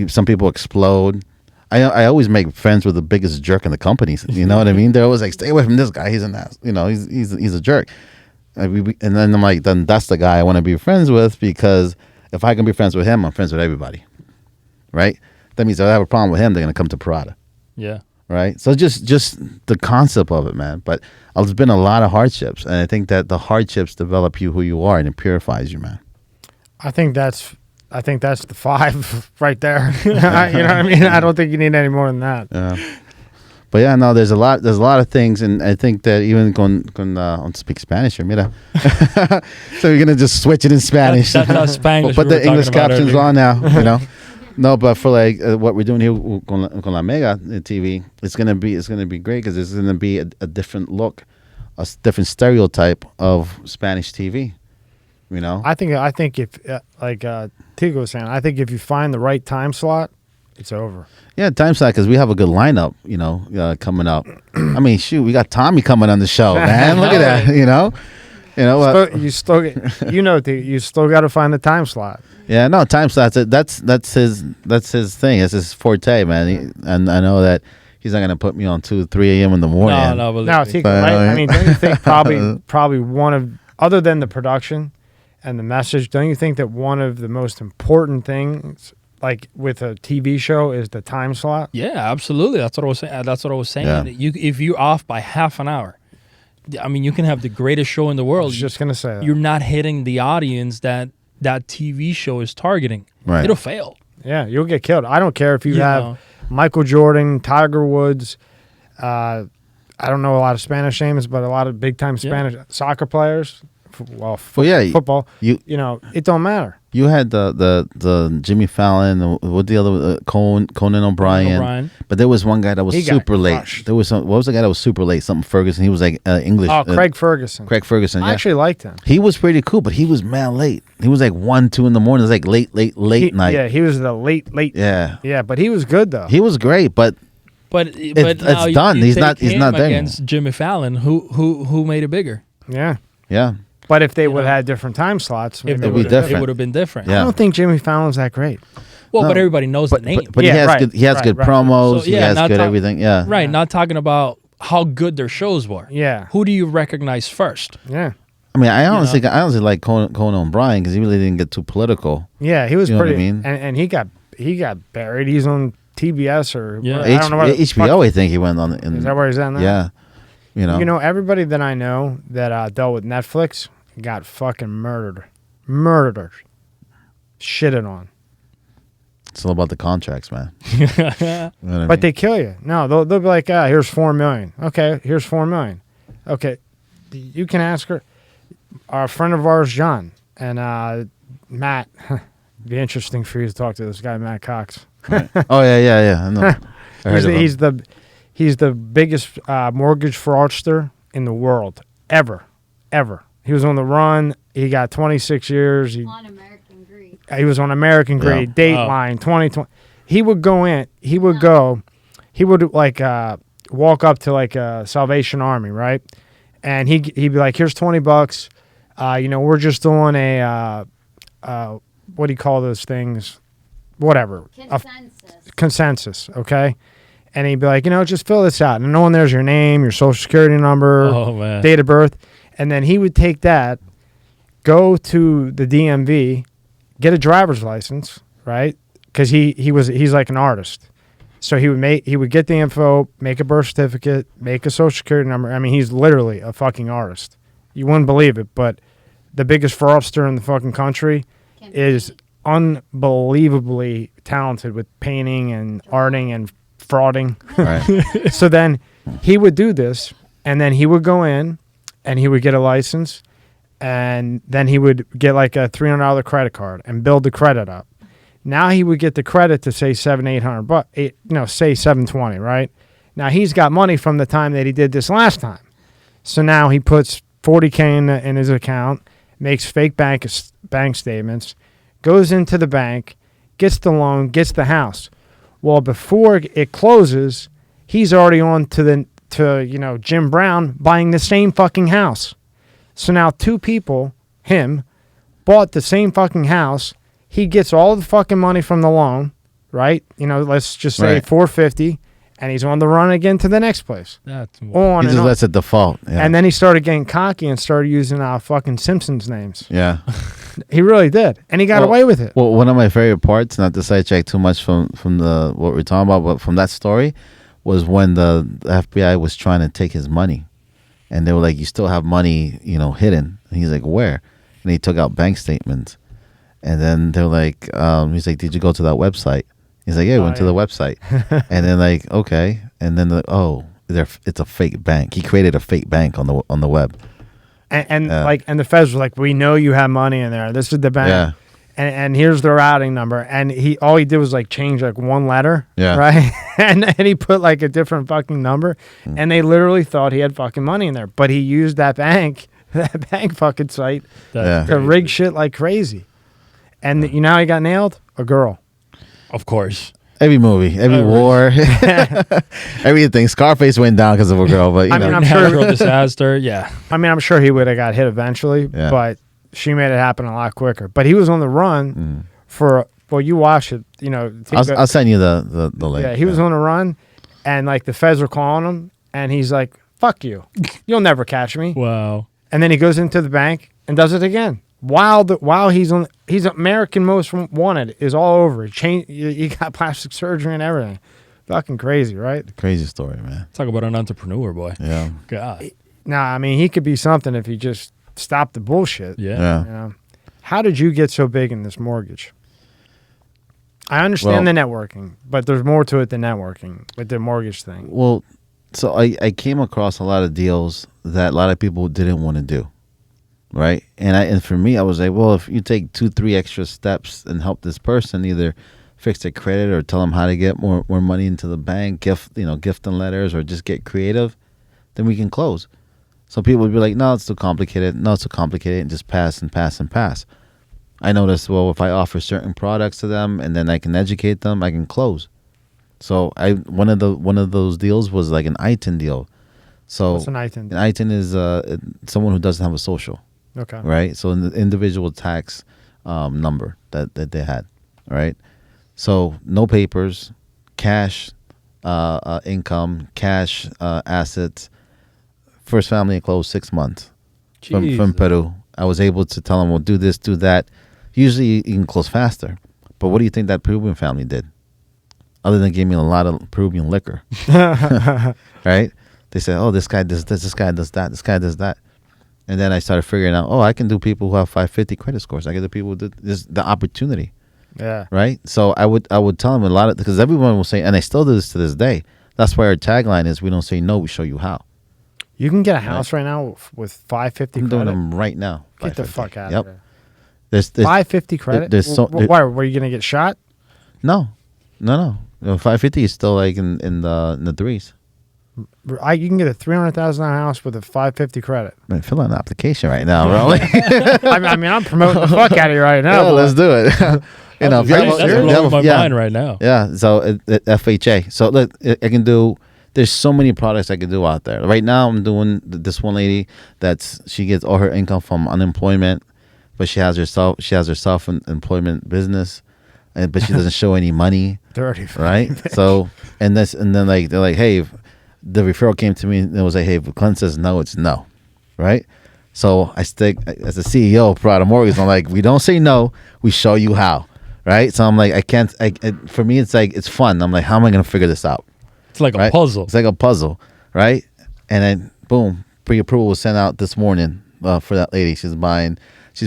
some people explode. I always make friends with the biggest jerk in the companies. You know what I mean? They're always like, "Stay away from this guy. He's an ass. He's a jerk." And then I'm like, then that's the guy I want to be friends with, because if I can be friends with him, I'm friends with everybody, right? That means if I have a problem with him, they're gonna come to Parada. Yeah. Right. So just the concept of it, man. But there's been a lot of hardships, and I think that the hardships develop you who you are, and it purifies you, man. I think that's the 5 right there. You know what I mean? I don't think you need any more than that. Yeah. But yeah, no, there's a lot of things, and I think that even on speak Spanish here, mira. So you're gonna just switch it in Spanish. That's Spanish. Put the English captions on now, No, but for what we're doing here con La Mega TV, it's gonna be great, because it's gonna be a different look, a different stereotype of Spanish TV, You know, I think if like Tico was saying, I think if you find the right time slot, it's over. Yeah, time slot because we have a good lineup. You know, coming up. I mean, shoot, we got Tommy coming on the show, man. Look at that. You know. You still got to find the time slot. Yeah, no, time slots. That's his thing. It's his forte, man. And I know that he's not gonna put me on 2, 3 a.m. in the morning. No, Tico, right? I mean, don't you think probably one of, other than the production and the message, don't you think that one of the most important things, like with a TV show, is the time slot? Yeah, absolutely. That's what I was saying. Yeah. If you're off by half an hour, I mean, you can have the greatest show in the world. I was just gonna say that. You're not hitting the audience that TV show is targeting. Right. It'll fail. Yeah, you'll get killed. I don't care if you have Michael Jordan, Tiger Woods. I don't know a lot of Spanish names, but a lot of big time Spanish soccer players. Football. You know, it don't matter. You had the Jimmy Fallon, what the other Conan O'Brien. But there was one guy that was super late. Crushed. There was what was the guy that was super late? Something Ferguson. He was like English. Oh, Craig Ferguson. Craig Ferguson. I actually liked him. He was pretty cool, but he was man late. He was like 1, 2 in the morning. It was like late night. Yeah, he was the late. Yeah, but he was good though. He was great, but it's done. He's not there against Jimmy Fallon, who made it bigger. Yeah. But if they would have had different time slots, it would have been different. Yeah. I don't think Jimmy Fallon's that great. Well, but everybody knows the name. But he has good promos. So, he has good everything. Yeah. Right. Not talking about how good their shows were. Yeah. Who do you recognize first? Yeah. I mean, I honestly like Conan O'Brien because he really didn't get too political. Yeah, he was pretty. What I mean? And he got buried. He's on TBS or I don't know what HBO. I think he went on. Is that where he's at now? Yeah. You know, everybody that I know that dealt with Netflix got fucking murdered, shitted on. It's all about the contracts, man. But they kill you. No, they'll be like, here's $4 million. Okay, here's $4 million. Okay, you can ask her. A friend of ours, John, and Matt. Be interesting for you to talk to this guy, Matt Cox. Right. Oh yeah. I know. He's the biggest mortgage fraudster in the world ever. He was on the run. He got 26 years. On American Greed. He was on American Greed, Dateline, 2020. He would go in. He would like walk up to like a Salvation Army, right? And he'd be like, "Here's $20. We're just doing a what do you call those things? Whatever. Consensus, okay?" And he'd be like, just fill this out. And no one there's your name, your social security number, date of birth. And then he would take that, go to the DMV, get a driver's license, right? Because he's like an artist. So he would get the info, make a birth certificate, make a social security number. I mean, he's literally a fucking artist. You wouldn't believe it, but the biggest fraudster in the fucking country is unbelievably talented with painting and arting and frauding. Right. So then he would do this, and then he would go in, and he would get a license, and then he would get like a $300 credit card and build the credit up. Now he would get the credit to say $700, say $720, right? Now he's got money from the time that he did this last time. So now he puts $40K in his account, makes fake bank statements, goes into the bank, gets the loan, gets the house. Well, before it closes, he's already on to Jim Brown buying the same fucking house. So now two people, him, bought the same fucking house. He gets all the fucking money from the loan, right? Let's just say $450, and he's on the run again to the next place. That's he just lets it default. Yeah. And then he started getting cocky and started using fucking Simpsons names. Yeah. He really did. And he got away with it. Well, one of my favorite parts, not to sidetrack too much from the what we're talking about, but from that story, was when the FBI was trying to take his money. And they were like, you still have money, hidden. And he's like, where? And he took out bank statements. And then they're like, he's like, did you go to that website? He's like, yeah, I went to the website. And then like, okay. And then it's a fake bank. He created a fake bank on the web. And the feds were like, we know you have money in there. This is the bank. Yeah. And here's the routing number. And all he did was like change like one letter. Yeah. Right. and he put like a different fucking number. And they literally thought he had fucking money in there. But he used that bank that bank fucking site That's to crazy. rig shit like crazy. And you know how he got nailed? A girl. Of course. Every movie, every war, everything. Scarface went down because of a girl, but you know. I'm sure- Natural disaster. Yeah. I mean, I'm sure he would have got hit eventually, Yeah. but she made it happen a lot quicker. But he was on the run for, well, you watch it, you know. I'll send you the link. Yeah, he was on the run, and like the feds were calling him, and he's like, "Fuck you, you'll never catch me." Wow. And then he goes into the bank and does it again. While he's American Most Wanted is all over. He got plastic surgery and everything. Fucking crazy, right? Crazy story, man. Talk about an entrepreneur, boy. Yeah. God. Now, I mean, he could be something if he just stopped the bullshit. Yeah. Yeah. You know? How did you get so big in this mortgage? I understand the networking, but there's more to it than networking with the mortgage thing. Well, so I came across a lot of deals that a lot of people didn't want to do, right? And for me, I was like, well, if you take 2-3 extra steps and help this person either fix their credit or tell them how to get more money into the bank, gift them letters, or just get creative, then we can close. So people would be like, no, it's too complicated. No, it's too complicated, and just pass and pass and pass. I noticed, well, if I offer certain products to them and then I can educate them, I can close. So one of those deals was like an ITIN deal. So What's an ITIN? An ITIN is someone who doesn't have a social, Okay. right? So an individual tax number that they had, right? So no papers, cash income, cash assets. First family closed 6 months from Peru. I was able to tell them, well, do this, do that. Usually you can close faster. But what do you think that Peruvian family did? Other than give me a lot of Peruvian liquor. Right? They said, oh, this guy does this, this guy does that, this guy does that. And then I started figuring out, I can do people who have 550 credit scores. I can do people who do this, the opportunity. Yeah. Right? So I would tell them a lot of, because everyone will say, and I still do this to this day. That's why our tagline is, we don't say no, we show you how. You can get a house right now with 550 I'm credit. doing them right now. Get the 550. fuck out Yep. of there. There's 550 credit? Why? Were you going to get shot? No. 550 is still like in the threes. You can get a $300,000 house with a 550 credit. Man, fill out an application right now, bro. I mean, I'm promoting the fuck out of you right now. Yeah, let's do it. That's blowing my mind right now. Yeah, so FHA. So look, I can do. There's so many products I can do out there. Right now, I'm doing this one lady she gets all her income from unemployment, but she has her self-employment business, but she doesn't show any money. Dirty, right? So and then like they're like, hey, the referral came to me and it was like, hey, if Clint says no, it's no, right? So I stick as a CEO of Parada Mortgage. I'm like, we don't say no, we show you how, right? So I'm like, I can't. For me, it's like it's fun. I'm like, how am I gonna figure this out? It's like a puzzle. It's like a puzzle, right? And then boom, pre-approval was sent out this morning for that lady. She's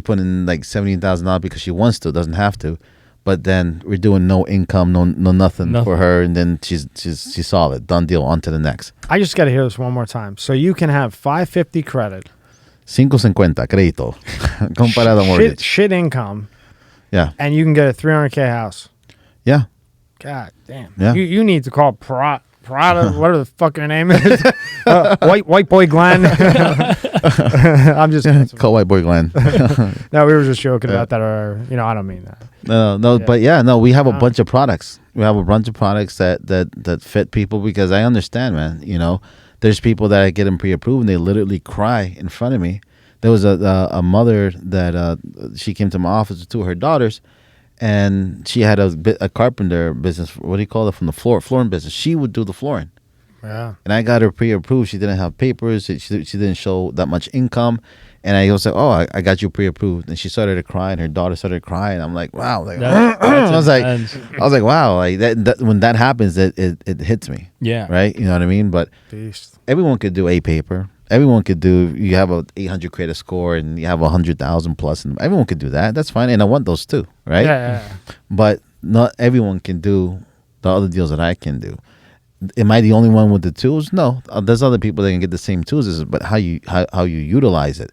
putting in like $17,000 because she wants to, doesn't have to. But then we're doing no income, no nothing for her, and then she's solid, done deal, on to the next. I just got to hear this one more time. So you can have 550 credit, 550 crédito, con Parada Mortgage. Shit income, yeah, and you can get a 300K house. Yeah. God damn. Yeah. You need to call Parada, whatever the fuck her name is. White boy Glenn. I'm just call white boy Glenn. No, we were just joking about that, or I don't mean that. No, but we have a bunch of products. We have a bunch of products that fit people, because I understand, man. There's people that I get them pre-approved and they literally cry in front of me. There was a mother that she came to my office with two of her daughters, and she had a carpenter business. What do you call it? From the flooring business. She would do the flooring. Yeah. And I got her pre-approved. She didn't have papers. She didn't show that much income. And I was like, I got you pre-approved. And she started crying. Her daughter started crying. I'm like, wow. Like, I was like, wow. Like that when that happens, it hits me. Yeah. Right. You know what I mean? But everyone could do a paper. Everyone could do. You have a 800 credit score and you have 100,000 plus, and everyone could do that. That's fine. And I want those too. Right. Yeah. But not everyone can do the other deals that I can do. Am I the only one with the tools? No, there's other people that can get the same tools, but how you utilize it.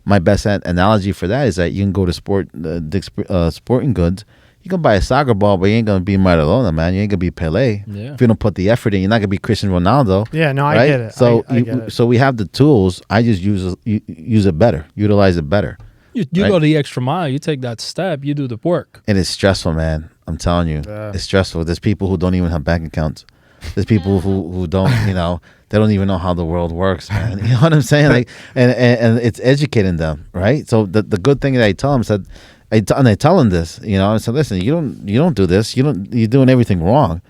My best analogy for that is that you can go to sporting goods, You can buy a soccer ball, but you ain't gonna be Maradona, man. You ain't gonna be Pele. Yeah. If you don't put the effort in, you're not gonna be Cristiano Ronaldo. Yeah, no, I right? get it. So I get it. so we have the tools. I just use it better, utilize it better. You right? go the extra mile. You take that step. You do the work. And it's stressful, man. I'm telling you, it's stressful. There's people who don't even have bank accounts. There's people who don't, they don't even know how the world works, man. You know what I'm saying? Like, and it's educating them, right? So the good thing that I tell them I tell them this, I said, listen, you don't do this. You're doing everything wrong,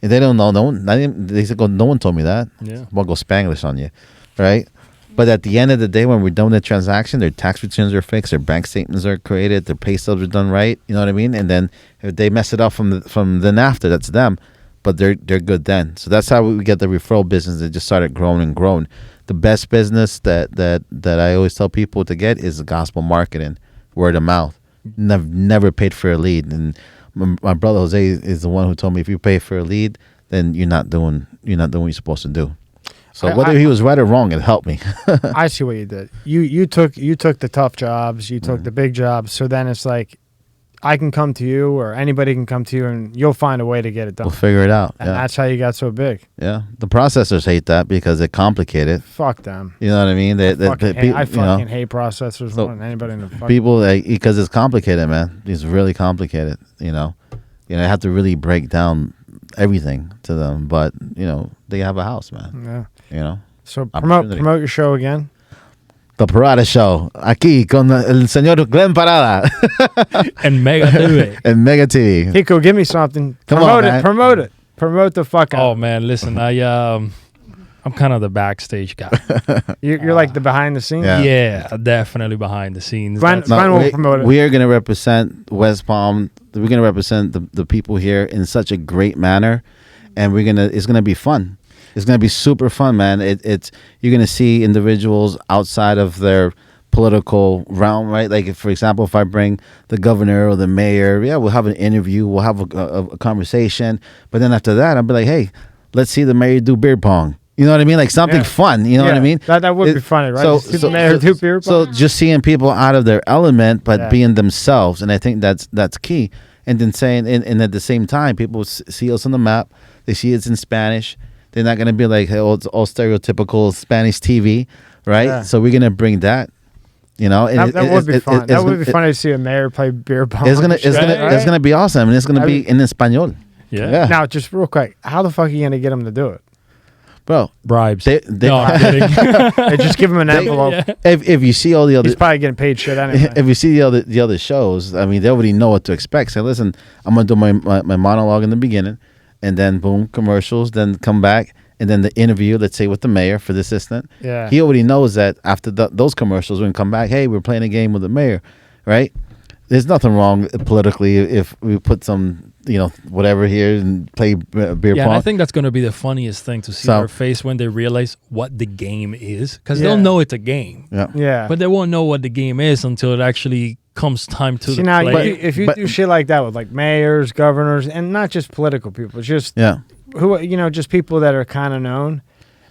and they don't know. They said, no one told me that. Yeah, I'm gonna go Spanglish on you, right? But at the end of the day, when we're done the transaction, their tax returns are fixed, their bank statements are created, their pay stubs are done right. You know what I mean? And then if they mess it up from then after, that's them. But they're good then. So that's how we get the referral business that just started growing and growing. The best business that I always tell people to get is the gospel marketing, word of mouth. Never paid for a lead. And my brother Jose is the one who told me if you pay for a lead, then you're not doing what you're supposed to do. So whether he was right or wrong, it helped me. I see what you did. You took the tough jobs, you took the big jobs. So then it's like, I can come to you, or anybody can come to you, and you'll find a way to get it done. We'll figure it out. And that's how you got so big. Yeah, the processors hate that because they complicate it. Fuck them. You know what I mean? I fucking hate processors more than anybody in the fucking people, because it's complicated, man. It's really complicated. I have to really break down everything to them, but they have a house, man. Yeah. So promote your show again. The Parada Show, aquí con el señor Glenn Parada. And Mega TV. And Mega TV. Tico, give me something. Promote it. Promote the fuck out. Oh man, listen, I'm kind of the backstage guy. You're like the behind the scenes? Yeah, definitely behind the scenes. Glenn will promote it. We are going to represent West Palm. We're going to represent the people here in such a great manner, and it's going to be fun. It's going to be super fun, man. You're going to see individuals outside of their political realm, right? Like, for example, if I bring the governor or the mayor, we'll have an interview, we'll have a conversation. But then after that, I'll be like, hey, let's see the mayor do beer pong. You know what I mean? Like something fun. You know what I mean? That would be funny, right? So the mayor do beer pong. So just seeing people out of their element, but being themselves, and I think that's key. And then saying, and at the same time, people see us on the map. They see it's in Spanish. They're not going to be like, hey, it's all stereotypical Spanish TV, right? Yeah. So we're going to bring that, And that would be fun. That would be funny to see a mayor play beer pong. It's gonna be awesome, and it's going to be in Espanol. Yeah. Now, just real quick, how the fuck are you going to get them to do it? Bro, bribes. No, I'm kidding. They just give him an envelope. If you see all the other, he's probably getting paid shit anyway. If you see the other shows, I mean, they already know what to expect. Say, listen, I'm gonna do my monologue in the beginning, and then boom, commercials, then come back, and then the interview, let's say with the mayor for the assistant. Yeah, he already knows that after those commercials, we're gonna come back. Hey, we're playing a game with the mayor, right? There's nothing wrong politically if we put some, whatever here and play beer pong. Yeah, and I think that's going to be the funniest thing to see their face when they realize what the game is. Because they'll know it's a game. Yeah. But they won't know what the game is until it actually comes time to the now, play. if you do shit like that with like mayors, governors, and not just political people, just who just people that are kind of known,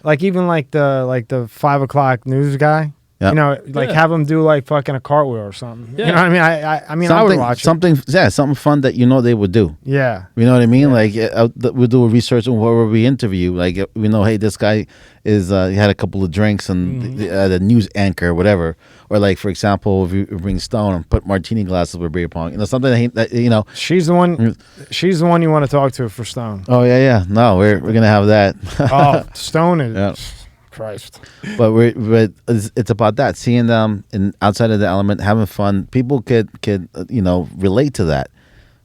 like even like the 5 o'clock news guy. Yep. Have them do like fucking a cartwheel or something. Yeah. You know what I mean? I would watch something fun that they would do. Yeah. You know what I mean? Yeah. Like we'll do a research on whoever we interview. Like we know, hey, this guy is he had a couple of drinks and the news anchor or whatever. Or like, for example, if you bring Stone and put martini glasses with beer pong, something that She's the one. She's the one you want to talk to for Stone. Oh yeah. No, we're gonna have that. Oh, Stone is. Yeah. Christ. But it's about that, seeing them outside of the element, having fun. People could relate to that,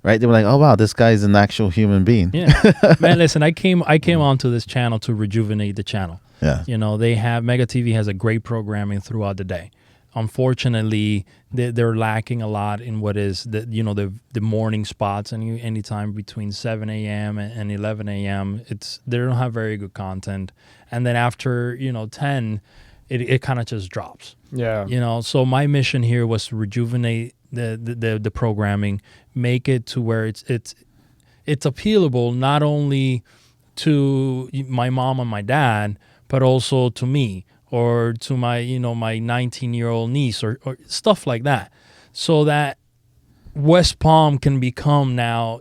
right? They were like, oh wow, this guy's an actual human being. Yeah, man. Listen, I came onto this channel to rejuvenate the channel. Yeah, they have Mega TV has a great programming throughout the day. Unfortunately, they're lacking a lot in what is the morning spots, and anytime between 7 a.m. and 11 a.m. They don't have very good content, and then after 10, it kind of just drops. Yeah, So my mission here was to rejuvenate the programming, make it to where it's appealable not only to my mom and my dad, but also to me. Or to my, my 19-year-old niece or stuff like that. So that West Palm can become now,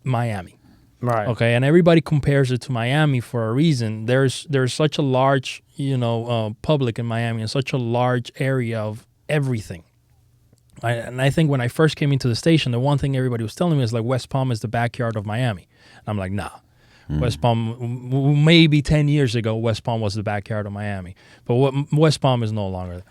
Miami. Right. Okay, and everybody compares it to Miami for a reason. There's such a large, public in Miami and such a large area of everything. And I think when I first came into the station, the one thing everybody was telling me is like West Palm is the backyard of Miami. And I'm like, nah. West Palm, maybe 10 years ago, West Palm was the backyard of Miami. But West Palm is no longer.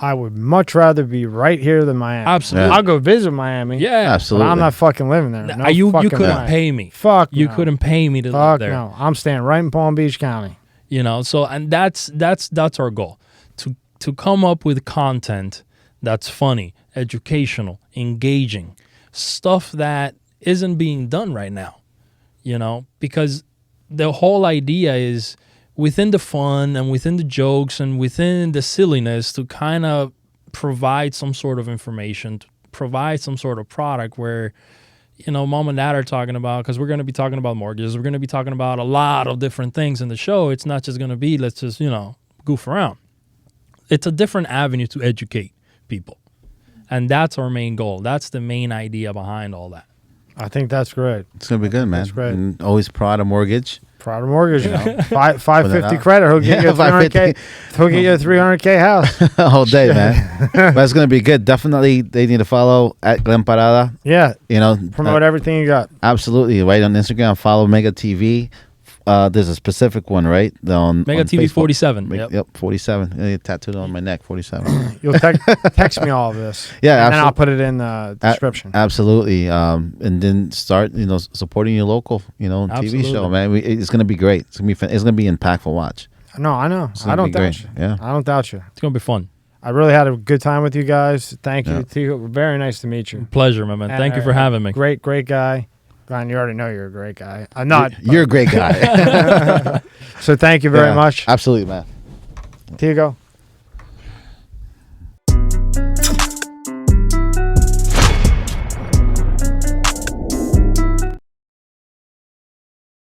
I would much rather be right here than Miami. Absolutely. I'll go visit Miami. Yeah, absolutely. But I'm not fucking living there. No, you fucking couldn't way. pay me. Fuck You no. couldn't pay me to Fuck live there. no. I'm staying right in Palm Beach County. So and that's our goal. To come up with content that's funny, educational, engaging, stuff that isn't being done right now. Because the whole idea is within the fun and within the jokes and within the silliness to kind of provide some sort of information, to provide some sort of product where, mom and dad are talking about, because we're going to be talking about mortgages. We're going to be talking about a lot of different things in the show. It's not just going to be, let's just, goof around. It's a different avenue to educate people. And that's our main goal. That's the main idea behind all that. I think that's great. It's gonna be good, man. That's great. And always Parada Mortgage. Prada Mortgage, 550 credit. He'll get you a 300K. He'll get you a 300K house. All day, man. But it's gonna be good. Definitely, they need to follow at Glenn Parada. Yeah. Promote everything you got. Absolutely. Right on Instagram, follow Mega TV. There's a specific one, right? On Mega TV Facebook. 47. Yep, 47. Tattooed on my neck, 47. You'll text me all of this. Yeah, and then I'll put it in the description. Absolutely. And then start, supporting your local, TV show, man. It's gonna be great. It's gonna be impactful. Watch. No, I know. I don't doubt you. Yeah, I don't doubt you. It's going to be fun. I really had a good time with you guys. Thank you, Tico. Very nice to meet you. Pleasure, my man. Thank you for having me. Great guy. Brian, you already know you're a great guy. I'm not. You're a great guy. So thank you very much. Absolutely, man. Tico.